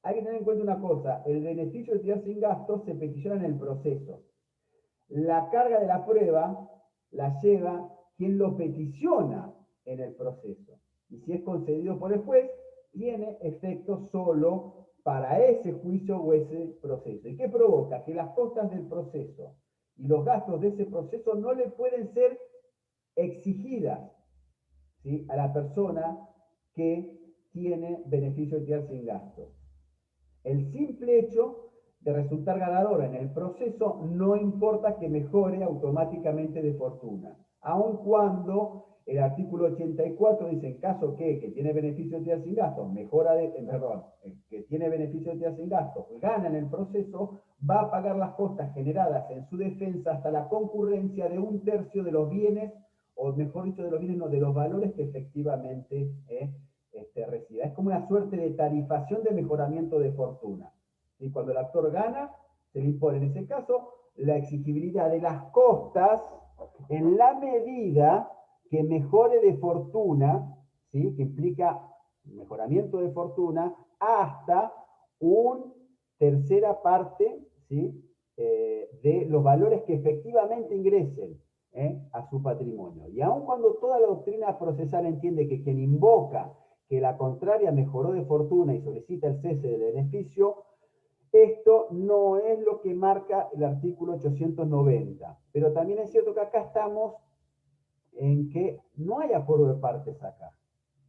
hay que tener en cuenta una cosa, el beneficio de litigar sin gastos se peticiona en el proceso. La carga de la prueba la lleva quien lo peticiona en el proceso. Y si es concedido por el juez, tiene efecto solo para ese juicio o ese proceso. ¿Y qué provoca? Que las costas del proceso y los gastos de ese proceso no le pueden ser exigidas, ¿sí?, a la persona que tiene beneficio de utilidad sin gasto. El simple hecho de resultar ganadora en el proceso no importa que mejore automáticamente de fortuna, aun cuando el artículo 84 dice, en caso que tiene beneficio de utilidad sin gasto, que tiene beneficio de utilidad sin gasto, gana en el proceso, va a pagar las costas generadas en su defensa hasta la concurrencia de 1/3 de los bienes, o mejor dicho, de los bienes, no, de los valores que efectivamente reciba. Es como una suerte de tarifación de mejoramiento de fortuna. Y cuando el actor gana, se le impone en ese caso la exigibilidad de las costas en la medida que mejore de fortuna, ¿sí?, que implica mejoramiento de fortuna, hasta una tercera parte, ¿sí?, de los valores que efectivamente ingresen a su patrimonio. Y aun cuando toda la doctrina procesal entiende que quien invoca que la contraria mejoró de fortuna y solicita el cese del beneficio, esto no es lo que marca el artículo 890. Pero también es cierto que acá estamos en que no hay acuerdo de partes acá.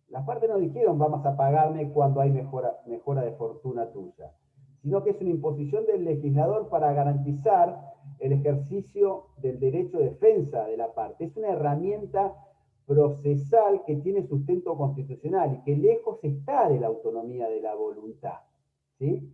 Las partes no dijeron vamos a pagarme cuando hay mejora de fortuna tuya, sino que es una imposición del legislador para garantizar el ejercicio del derecho de defensa de la parte. Es una herramienta procesal que tiene sustento constitucional y que lejos está de la autonomía de la voluntad, ¿sí?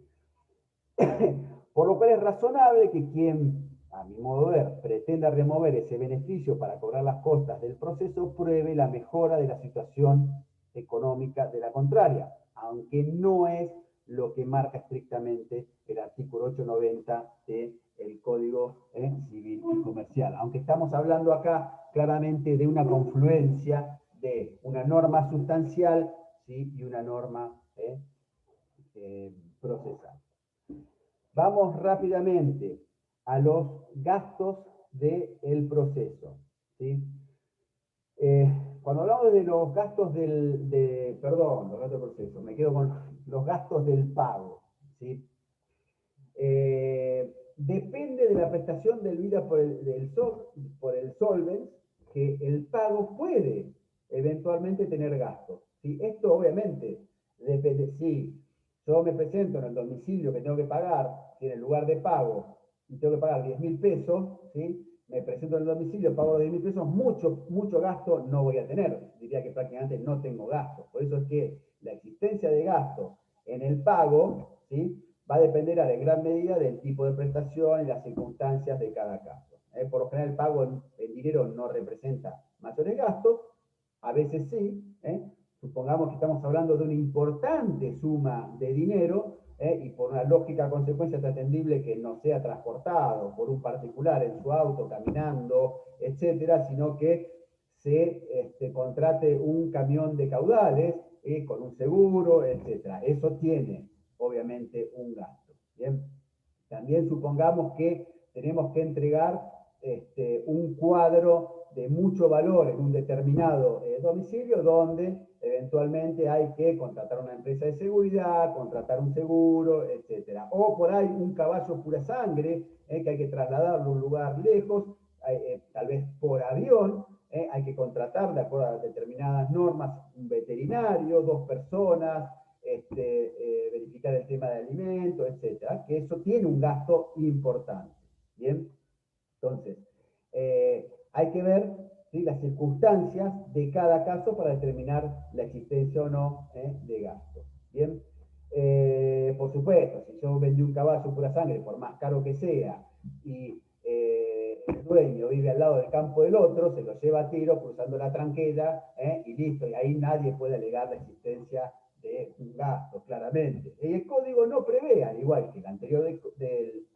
Por lo cual es razonable que quien, a mi modo de ver, pretenda remover ese beneficio para cobrar las costas del proceso, pruebe la mejora de la situación económica de la contraria, aunque no es lo que marca estrictamente el artículo 890 del Código Civil y Comercial. Aunque estamos hablando acá claramente de una confluencia de una norma sustancial, ¿sí?, y una norma procesal. Vamos rápidamente a los gastos del proceso, ¿sí? Cuando hablamos de los gastos los gastos del proceso, me quedo con los gastos del pago, ¿sí? Depende de la prestación debida por el solvens, que el pago puede eventualmente tener gastos, ¿sí? Esto obviamente depende, si yo me presento en el domicilio que tengo que pagar, si en el lugar de pago y tengo que pagar 10.000 pesos, ¿sí?, me presento en el domicilio, pago 10.000 pesos, mucho gasto no voy a tener. Diría que prácticamente no tengo gasto. Por eso es que la existencia de gasto en el pago, ¿sí?, va a depender en gran medida del tipo de prestación y las circunstancias de cada caso. Por lo general, el pago en dinero no representa mayores gastos, a veces sí. Supongamos que estamos hablando de una importante suma de dinero, y por una lógica consecuencia es atendible que no sea transportado por un particular en su auto, caminando, etcétera, sino que se contrate un camión de caudales con un seguro, etcétera. Eso tiene, obviamente, un gasto. ¿Bien? También supongamos que tenemos que entregar un cuadro de mucho valor en un determinado domicilio, donde eventualmente hay que contratar una empresa de seguridad, contratar un seguro, etc. O por ahí un caballo pura sangre, que hay que trasladarlo a un lugar lejos, tal vez por avión, hay que contratar, de acuerdo a determinadas normas, un veterinario, 2 personas, verificar el tema de alimentos, etc. Que eso tiene un gasto importante. ¿Bien? Entonces, hay que ver, ¿sí?, las circunstancias de cada caso para determinar la existencia o no de gasto. ¿Bien? Por supuesto, si yo vendí un caballo pura sangre, por más caro que sea, y el dueño vive al lado del campo del otro, se lo lleva a tiro cruzando la tranquera, y listo, y ahí nadie puede alegar la existencia de un gasto, claramente. Y el código no prevé, al igual que el anterior del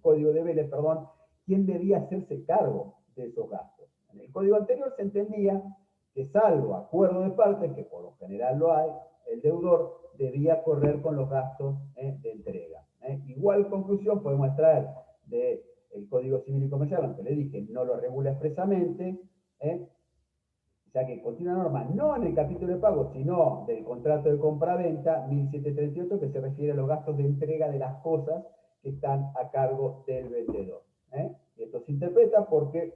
código de Vélez, perdón, quién debía hacerse cargo de esos gastos. En el código anterior se entendía que, salvo acuerdo de partes, que por lo general lo hay, el deudor debía correr con los gastos de entrega. Igual conclusión podemos extraer del Código Civil y Comercial, aunque le dije no lo regula expresamente, O sea que contiene una norma, no en el capítulo de pago, sino del contrato de compraventa 1738, que se refiere a los gastos de entrega de las cosas que están a cargo del vendedor. Y esto se interpreta porque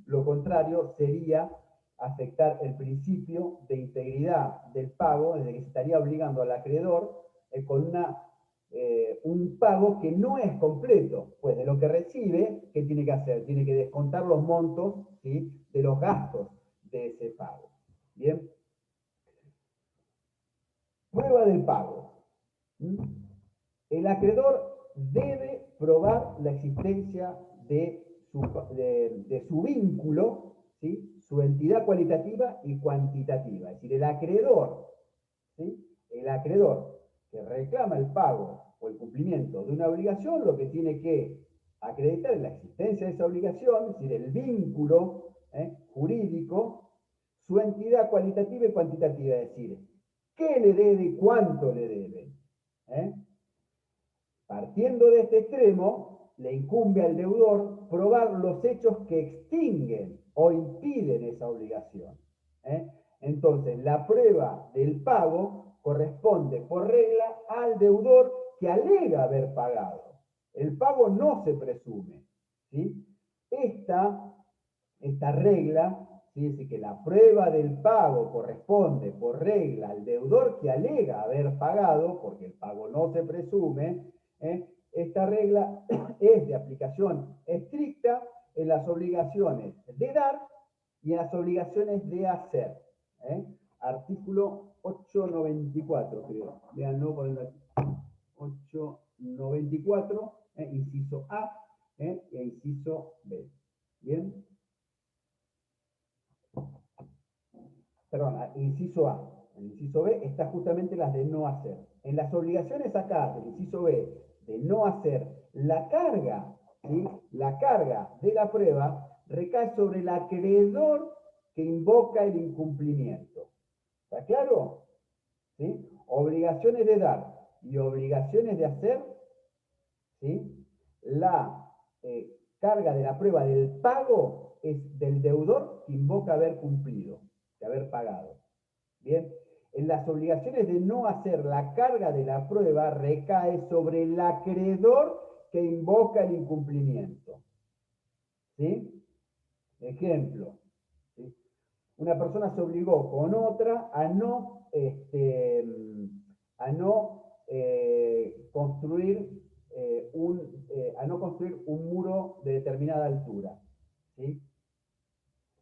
lo contrario sería afectar el principio de integridad del pago, desde que se estaría obligando al acreedor con un pago que no es completo, pues de lo que recibe, ¿qué tiene que hacer? Tiene que descontar los montos, ¿sí?, de los gastos de ese pago. Bien. Prueba del pago. El acreedor debe probar la existencia de su vínculo, ¿sí?, su entidad cualitativa y cuantitativa. Es decir, el acreedor, ¿sí?, el acreedor que reclama el pago o el cumplimiento de una obligación, lo que tiene que acreditar es la existencia de esa obligación, es decir, el vínculo jurídico, su entidad cualitativa y cuantitativa, es decir, qué le debe y cuánto le debe. Partiendo de este extremo, le incumbe al deudor probar los hechos que extinguen o impiden esa obligación. Entonces, la prueba del pago corresponde por regla al deudor que alega haber pagado. El pago no se presume, ¿sí? Esta regla, ¿sí?, es decir, que la prueba del pago corresponde por regla al deudor que alega haber pagado, porque el pago no se presume. Esta regla es de aplicación estricta en las obligaciones de dar y en las obligaciones de hacer. Artículo 894, creo. Véanlo por el 894, inciso A e inciso B. ¿Bien? Perdón, inciso A. En el inciso B está justamente las de no hacer. En las obligaciones acá, del inciso B, de no hacer, la carga, ¿sí?, la carga de la prueba recae sobre el acreedor que invoca el incumplimiento. ¿Está claro? ¿Sí? Obligaciones de dar y obligaciones de hacer, ¿sí?, la carga de la prueba del pago es del deudor que invoca haber cumplido, de haber pagado. Bien, en las obligaciones de no hacer, la carga de la prueba recae sobre el acreedor que invoca el incumplimiento. ¿Sí? Ejemplo, ¿sí?, una persona se obligó con otra a no construir un muro de determinada altura. ¿Sí?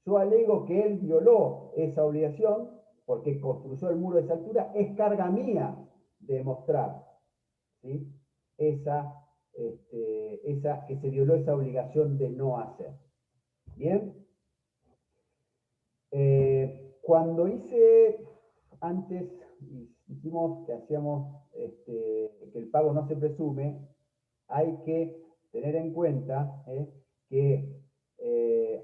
Yo alego que él violó esa obligación porque construyó el muro de esa altura. Es carga mía demostrar, ¿sí?, que se violó esa obligación de no hacer. Bien. Cuando antes dijimos que hacíamos que el pago no se presume, hay que tener en cuenta que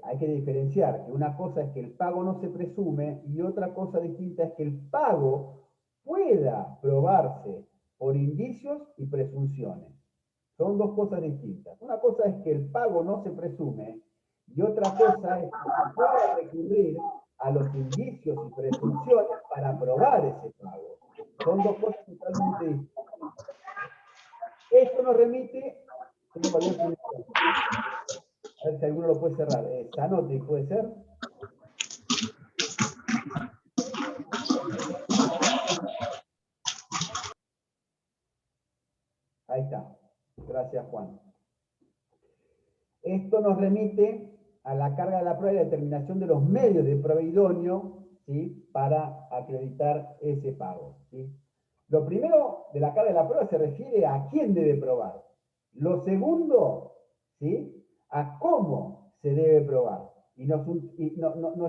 hay que diferenciar que una cosa es que el pago no se presume y otra cosa distinta es que el pago pueda probarse por indicios y presunciones. Son dos cosas distintas. Una cosa es que el pago no se presume y otra cosa es que se pueda recurrir a los indicios y presunciones para probar ese pago. Son dos cosas totalmente distintas. Esto nos remite, a ver si alguno lo puede cerrar. Zanotti, ¿puede ser? Ahí está. Gracias, Juan. Esto nos remite a la carga de la prueba y la determinación de los medios de prueba idóneo, ¿sí?, para acreditar ese pago. ¿Sí? Lo primero de la carga de la prueba se refiere a quién debe probar. Lo segundo, ¿sí?, a cómo se debe probar. Y nos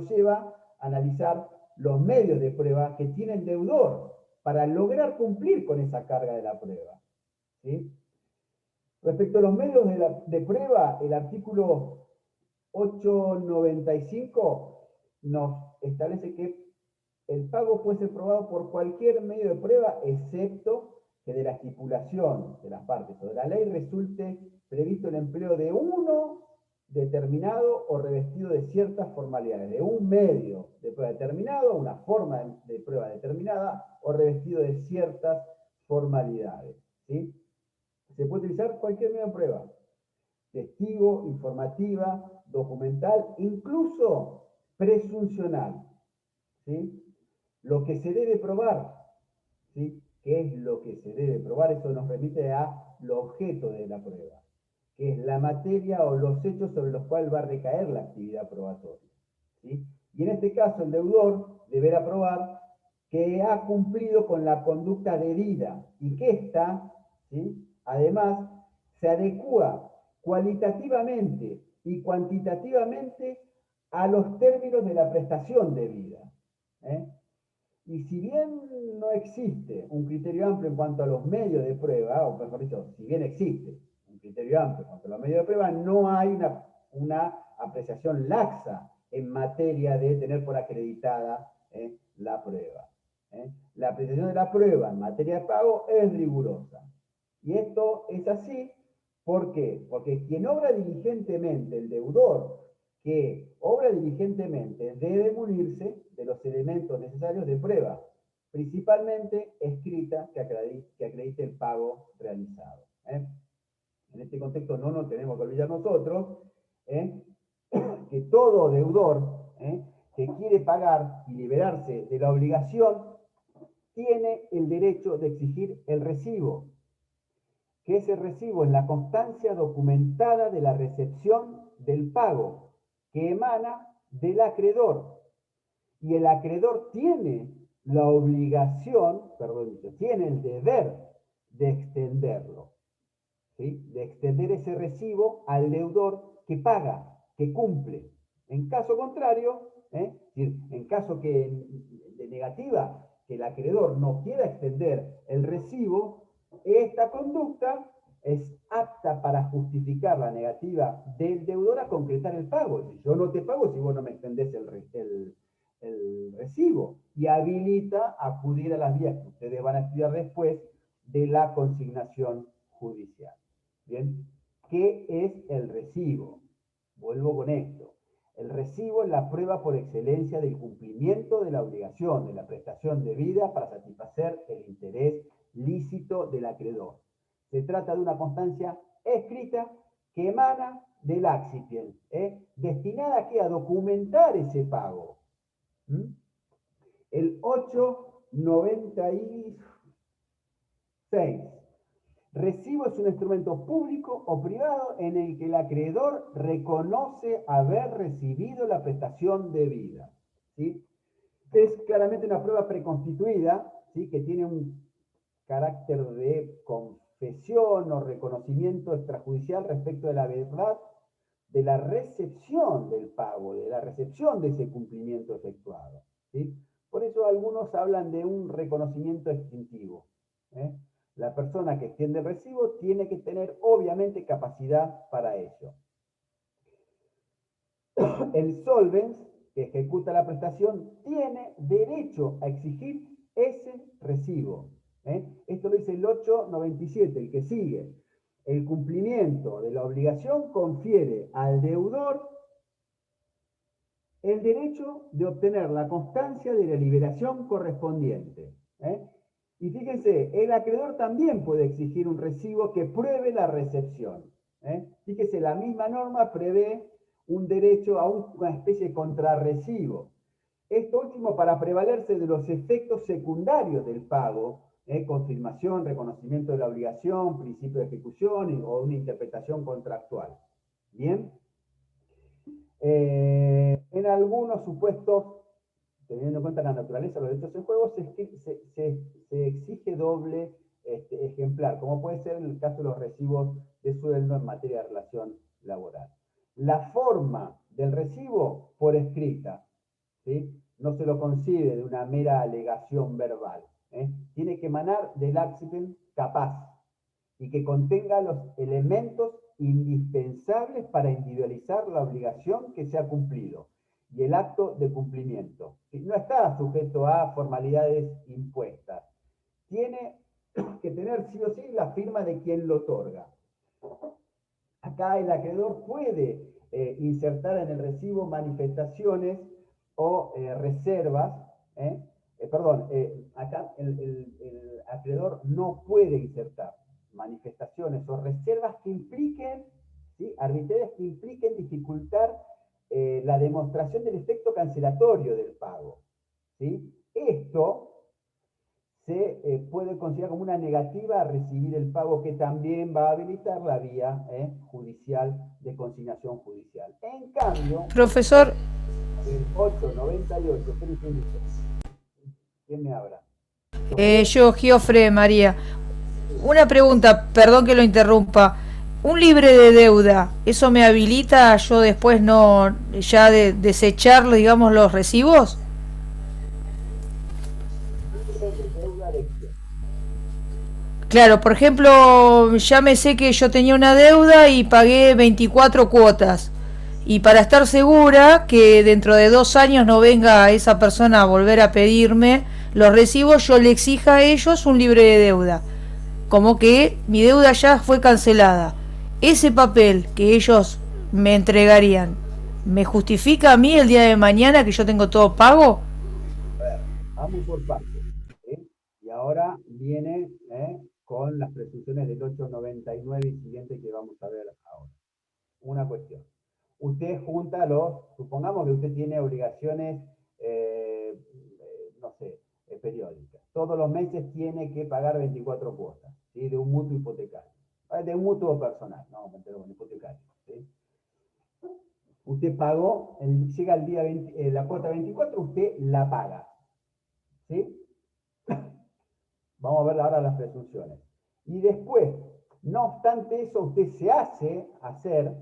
lleva a analizar los medios de prueba que tiene el deudor para lograr cumplir con esa carga de la prueba. ¿Sí? Respecto a los medios de prueba, el artículo 895 nos establece que el pago puede ser probado por cualquier medio de prueba, excepto que de la estipulación de las partes o de la ley resulte previsto el empleo de uno determinado o revestido de ciertas formalidades, de un medio de prueba determinado, una forma de prueba determinada o revestido de ciertas formalidades, ¿sí? Se puede utilizar cualquier medio de prueba, testigo, informativa, documental, incluso presuncional, ¿sí? Lo que se debe probar, ¿sí? ¿Qué es lo que se debe probar? Eso nos remite a lo objeto de la prueba, que es la materia o los hechos sobre los cuales va a recaer la actividad probatoria, ¿sí? Y en este caso el deudor deberá probar que ha cumplido con la conducta debida y que ésta, ¿sí?, además se adecúa cualitativamente y cuantitativamente a los términos de la prestación debida, ¿eh? Y si bien no existe un criterio amplio en cuanto a los medios de prueba, o mejor dicho, si bien existe un criterio amplio en cuanto a los medios de prueba, no hay una apreciación laxa en materia de tener por acreditada la prueba. La apreciación de la prueba en materia de pago es rigurosa. Y esto es así, ¿por qué? Porque quien obra diligentemente, el deudor que obra diligentemente, debe munirse de los elementos necesarios de prueba, principalmente escrita que acredite el pago realizado. En este contexto no nos tenemos que olvidar nosotros que todo deudor que quiere pagar y liberarse de la obligación tiene el derecho de exigir el recibo, que ese recibo es la constancia documentada de la recepción del pago que emana del acreedor. Y el acreedor tiene la obligación, tiene el deber de extenderlo, ¿sí? De extender ese recibo al deudor que paga, que cumple. En caso contrario, en caso de negativa, que el acreedor no quiera extender el recibo, esta conducta es apta para justificar la negativa del deudor a concretar el pago. Si yo no te pago, si vos no me extendés el recibo, y habilita a acudir a las vías que ustedes van a estudiar después de la consignación judicial. Bien, ¿qué es el recibo? Vuelvo con esto. El recibo es la prueba por excelencia del cumplimiento de la obligación, de la prestación debida para satisfacer el interés lícito del acreedor. Se trata de una constancia escrita que emana del accipient, destinada aquí a documentar ese pago. El 896. Recibo es un instrumento público o privado en el que el acreedor reconoce haber recibido la prestación debida, ¿sí? Es claramente una prueba preconstituida, ¿sí?, que tiene un carácter de confesión o reconocimiento extrajudicial respecto de la verdad de la recepción del pago, de la recepción de ese cumplimiento efectuado, ¿sí? Por eso algunos hablan de un reconocimiento extintivo. La persona que extiende el recibo tiene que tener obviamente capacidad para ello. El solvens, que ejecuta la prestación, tiene derecho a exigir ese recibo. Esto lo dice el 897, el que sigue. El cumplimiento de la obligación confiere al deudor el derecho de obtener la constancia de la liberación correspondiente. Y fíjense, el acreedor también puede exigir un recibo que pruebe la recepción. Fíjense, la misma norma prevé un derecho a una especie de contrarrecibo. Esto último para prevalerse de los efectos secundarios del pago, confirmación, reconocimiento de la obligación, principio de ejecución o una interpretación contractual. ¿Bien? En algunos supuestos, teniendo en cuenta la naturaleza de los derechos en juego, se exige doble ejemplar, como puede ser en el caso de los recibos de sueldo en materia de relación laboral. La forma del recibo por escrita, ¿sí?, no se lo concibe de una mera alegación verbal. Tiene que emanar del accipient capaz y que contenga los elementos indispensables para individualizar la obligación que se ha cumplido y el acto de cumplimiento. No está sujeto a formalidades impuestas. Tiene que tener sí o sí la firma de quien lo otorga. Acá el acreedor puede insertar en el recibo manifestaciones o reservas, acá el acreedor no puede insertar manifestaciones o reservas que impliquen, ¿sí?, arbitrarias que impliquen dificultar la demostración del efecto cancelatorio del pago, ¿sí? Esto se puede considerar como una negativa a recibir el pago, que también va a habilitar la vía judicial de consignación judicial. En cambio, Profesor, el 898, ¿quién me habla? yo, Giofre María. Una pregunta, perdón que lo interrumpa. Un libre de deuda, ¿eso me habilita a yo después no ya desechar, digamos, los recibos? Libre de deuda de quién. Claro, por ejemplo, ya me sé que yo tenía una deuda y pagué 24 cuotas. Y para estar segura que dentro de 2 años no venga esa persona a volver a pedirme los recibos, yo le exija a ellos un libre de deuda. Como que mi deuda ya fue cancelada. Ese papel que ellos me entregarían, ¿me justifica a mí el día de mañana que yo tengo todo pago? A ver, vamos por partes. Y ahora viene con las presunciones del 899 y siguiente que vamos a ver ahora. Una cuestión. Usted junta supongamos que usted tiene obligaciones, no sé, periódicas. Todos los meses tiene que pagar 24 cuotas, ¿sí?, de un mutuo hipotecario. De un mutuo personal, no, un hipotecario, ¿sí? Usted pagó, llega el día 20, la cuota 24, usted la paga, ¿sí? Vamos a ver ahora las presunciones. Y después, no obstante eso, usted se hace hacer,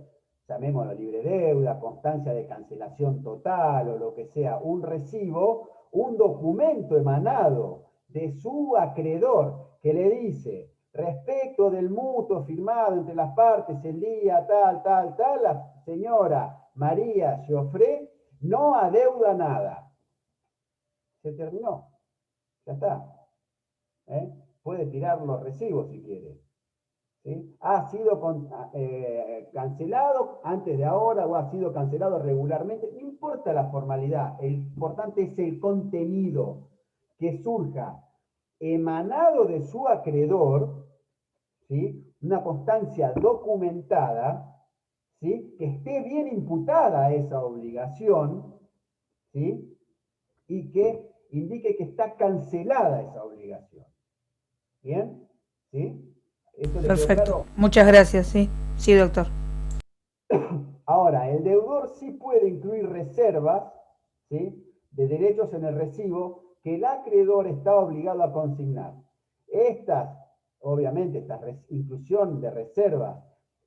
llamémoslo libre deuda, constancia de cancelación total o lo que sea, un recibo, un documento emanado de su acreedor que le dice, respecto del mutuo firmado entre las partes el día tal, la señora María Giofré no adeuda nada. Se terminó. Ya está. Puede tirar los recibos si quiere. ¿Sí? Ha sido cancelado antes de ahora o ha sido cancelado regularmente. No importa la formalidad, el importante es el contenido que surja emanado de su acreedor, ¿sí?, una constancia documentada, ¿sí?, que esté bien imputada a esa obligación, ¿sí?, y que indique que está cancelada esa obligación. ¿Bien? ¿Sí? ¿Esto le quedó Perfecto. claro? Muchas gracias, sí. Sí, doctor. Ahora, el deudor sí puede incluir reservas, ¿sí?, de derechos en el recibo que el acreedor está obligado a consignar. Obviamente, esta inclusión de reservas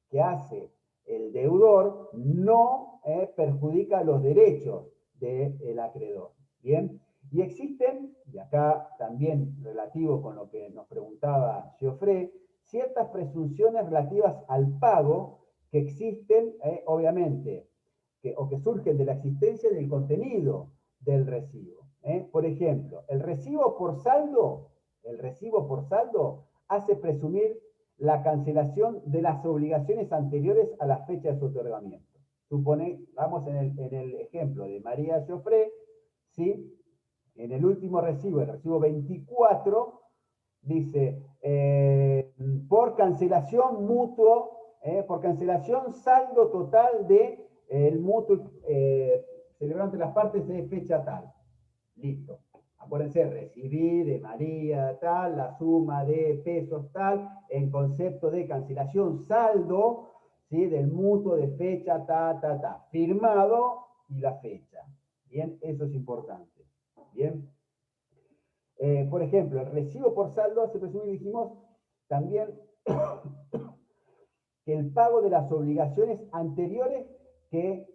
que hace el deudor no perjudica los derechos del acreedor. ¿Bien? Y existen, y acá también relativo con lo que nos preguntaba Giofré, ciertas presunciones relativas al pago que existen, obviamente, que surgen de la existencia del contenido del recibo. Por ejemplo, el recibo por saldo hace presumir la cancelación de las obligaciones anteriores a la fecha de su otorgamiento. Vamos en el ejemplo de María Giofré, ¿sí? En el último recibo, el recibo 24, dice, por cancelación mutuo, por cancelación saldo total de el mutuo celebrado entre las partes de fecha tal. Listo. Acuérdense, recibí de María tal, la suma de pesos tal, en concepto de cancelación saldo, ¿sí?, del mutuo de fecha firmado y la fecha. Bien, eso es importante. Bien. Por ejemplo, el recibo por saldo se presume, dijimos, también que el pago de las obligaciones anteriores que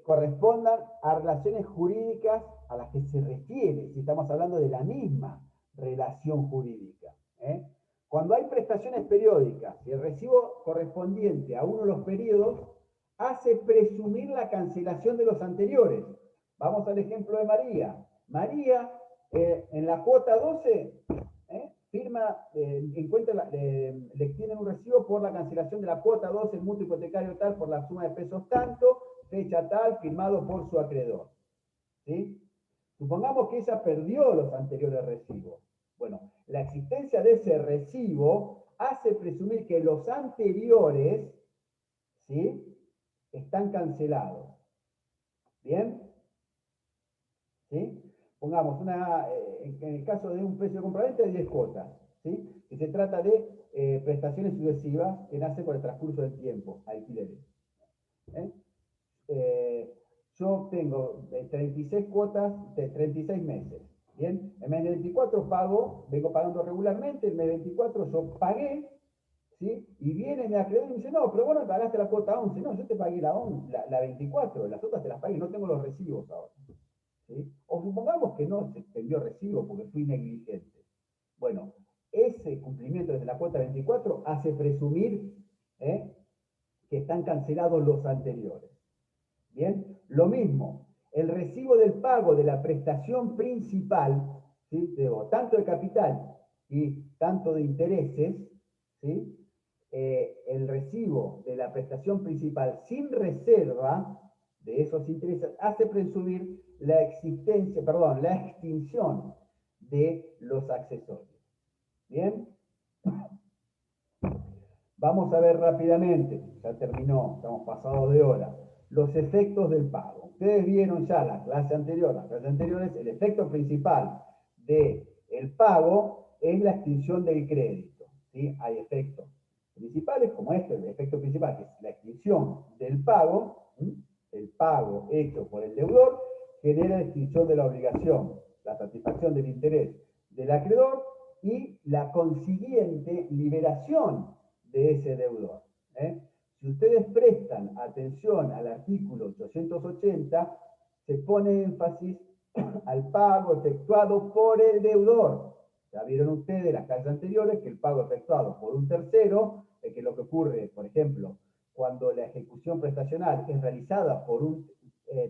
correspondan a relaciones jurídicas a las que se refiere, si estamos hablando de la misma relación jurídica. Cuando hay prestaciones periódicas y el recibo correspondiente a uno de los periodos hace presumir la cancelación de los anteriores. Vamos al ejemplo de María. María, en la cuota 12, le extienden un recibo por la cancelación de la cuota 2, el mutuo hipotecario tal, por la suma de pesos tanto, fecha tal, firmado por su acreedor. ¿Sí? Supongamos que ella perdió los anteriores recibos. Bueno, la existencia de ese recibo hace presumir que los anteriores, ¿sí?, están cancelados. ¿Bien? ¿Sí? Pongamos en el caso de un precio de compraventa de 10 cuotas, ¿sí?, que se trata de prestaciones sucesivas que nacen por el transcurso del tiempo, alquileres. Yo tengo 36 cuotas de 36 meses. Bien, el mes 24 vengo pagando regularmente, el mes 24 yo pagué, ¿sí? Y viene mi acreedor y me dice, no, pero vos no pagaste la cuota 11, no, yo te pagué la 24, las otras te las pagué, no tengo los recibos ahora. ¿Sí? O supongamos que no se extendió recibo porque fui negligente. Bueno, ese cumplimiento desde la cuota 24 hace presumir que están cancelados los anteriores. Bien, lo mismo, el recibo del pago de la prestación principal, ¿sí?, debo tanto de capital y tanto de intereses, ¿sí?, el recibo de la prestación principal sin reserva de esos intereses hace presumir la extinción de los accesorios. ¿Bien? Vamos a ver rápidamente, ya terminó, estamos pasados de hora, los efectos del pago. Ustedes vieron ya las clases anteriores, el efecto principal del pago es la extinción del crédito. ¿Sí? Hay efectos principales como el efecto principal, que es la extinción del pago. El pago hecho por el deudor genera la extinción de la obligación, la satisfacción del interés del acreedor y la consiguiente liberación de ese deudor. Si ustedes prestan atención al artículo 880, se pone énfasis al pago efectuado por el deudor. Ya vieron ustedes en las clases anteriores que el pago efectuado por un tercero, que es lo que ocurre, por ejemplo, cuando la ejecución prestacional es realizada por un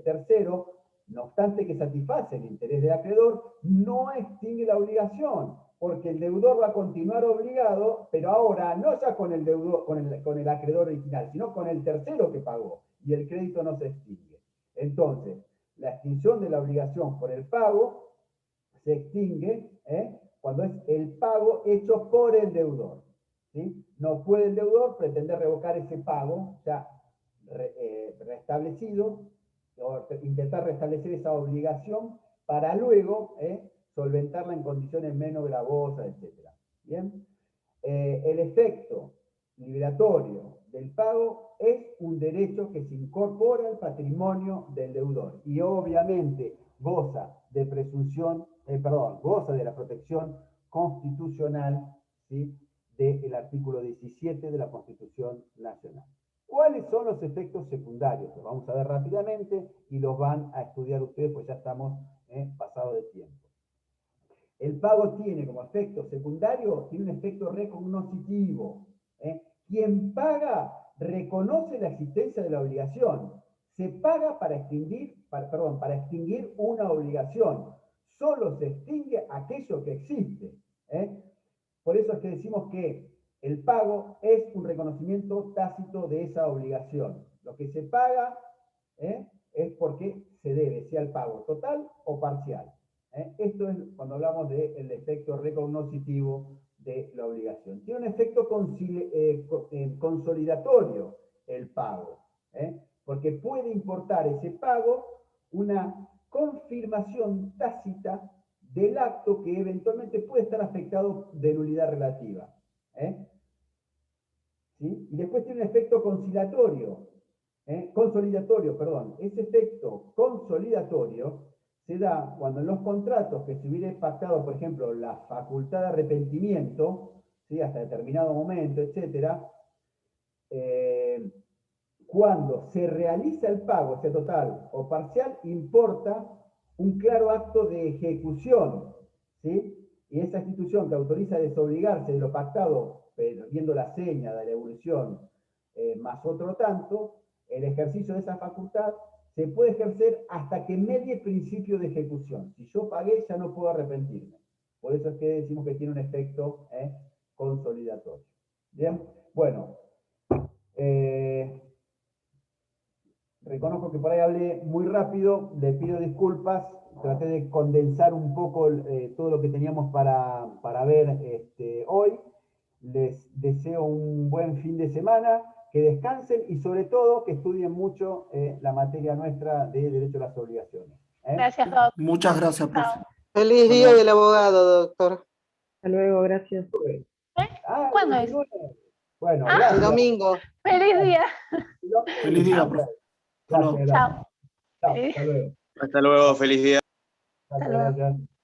tercero, no obstante que satisface el interés del acreedor, no extingue la obligación, porque el deudor va a continuar obligado, pero ahora no ya con el deudor, con el acreedor original, sino con el tercero que pagó, y el crédito no se extingue. Entonces, la extinción de la obligación por el pago se extingue cuando es el pago hecho por el deudor. ¿Sí? No puede el deudor pretender revocar ese pago ya restablecido, o intentar restablecer esa obligación para luego solventarla en condiciones menos gravosas, etc. ¿Bien? El efecto liberatorio del pago es un derecho que se incorpora al patrimonio del deudor y obviamente goza de goza de la protección constitucional, ¿sí?, del artículo 17 de la Constitución Nacional. ¿Cuáles son los efectos secundarios? Los vamos a ver rápidamente y los van a estudiar ustedes, pues ya estamos pasados de tiempo. El pago tiene como efecto secundario, tiene un efecto recognoscitivo. Quien paga reconoce la existencia de la obligación. Se paga para extinguir una obligación. Solo se extingue aquello que existe. Por eso es que decimos que el pago es un reconocimiento tácito de esa obligación. Lo que se paga es porque se debe, sea el pago total o parcial. Esto es cuando hablamos del efecto recognoscitivo de la obligación. Tiene un efecto consolidatorio el pago, porque puede importar ese pago una confirmación tácita del acto que eventualmente puede estar afectado de nulidad relativa. ¿Sí? Y después tiene un efecto consolidatorio. Ese efecto consolidatorio se da cuando en los contratos que se hubiera pactado, por ejemplo, la facultad de arrepentimiento, ¿sí?, hasta determinado momento, etc., cuando se realiza el pago, sea total o parcial, importa un claro acto de ejecución, ¿sí? Y esa institución que autoriza a desobligarse de lo pactado, viendo la seña de la evolución, más otro tanto, el ejercicio de esa facultad se puede ejercer hasta que medie principio de ejecución. Si yo pagué, ya no puedo arrepentirme. Por eso es que decimos que tiene un efecto consolidatorio. Bien, bueno. Reconozco que por ahí hablé muy rápido, le pido disculpas, traté de condensar un poco todo lo que teníamos para ver hoy. Les deseo un buen fin de semana, que descansen y sobre todo que estudien mucho la materia nuestra de Derecho a las Obligaciones. Gracias, Doc. Muchas gracias, profe. Chao. Feliz día del abogado, doctor. Hasta luego, gracias. Ah, ¿Cuándo el es? 19. Bueno, Ah. gracias. El domingo. ¡Feliz día! Feliz día, profe. Gracias, gracias. Chao. Chao, hasta luego. Hasta luego, feliz día. Gracias, luego. gracias.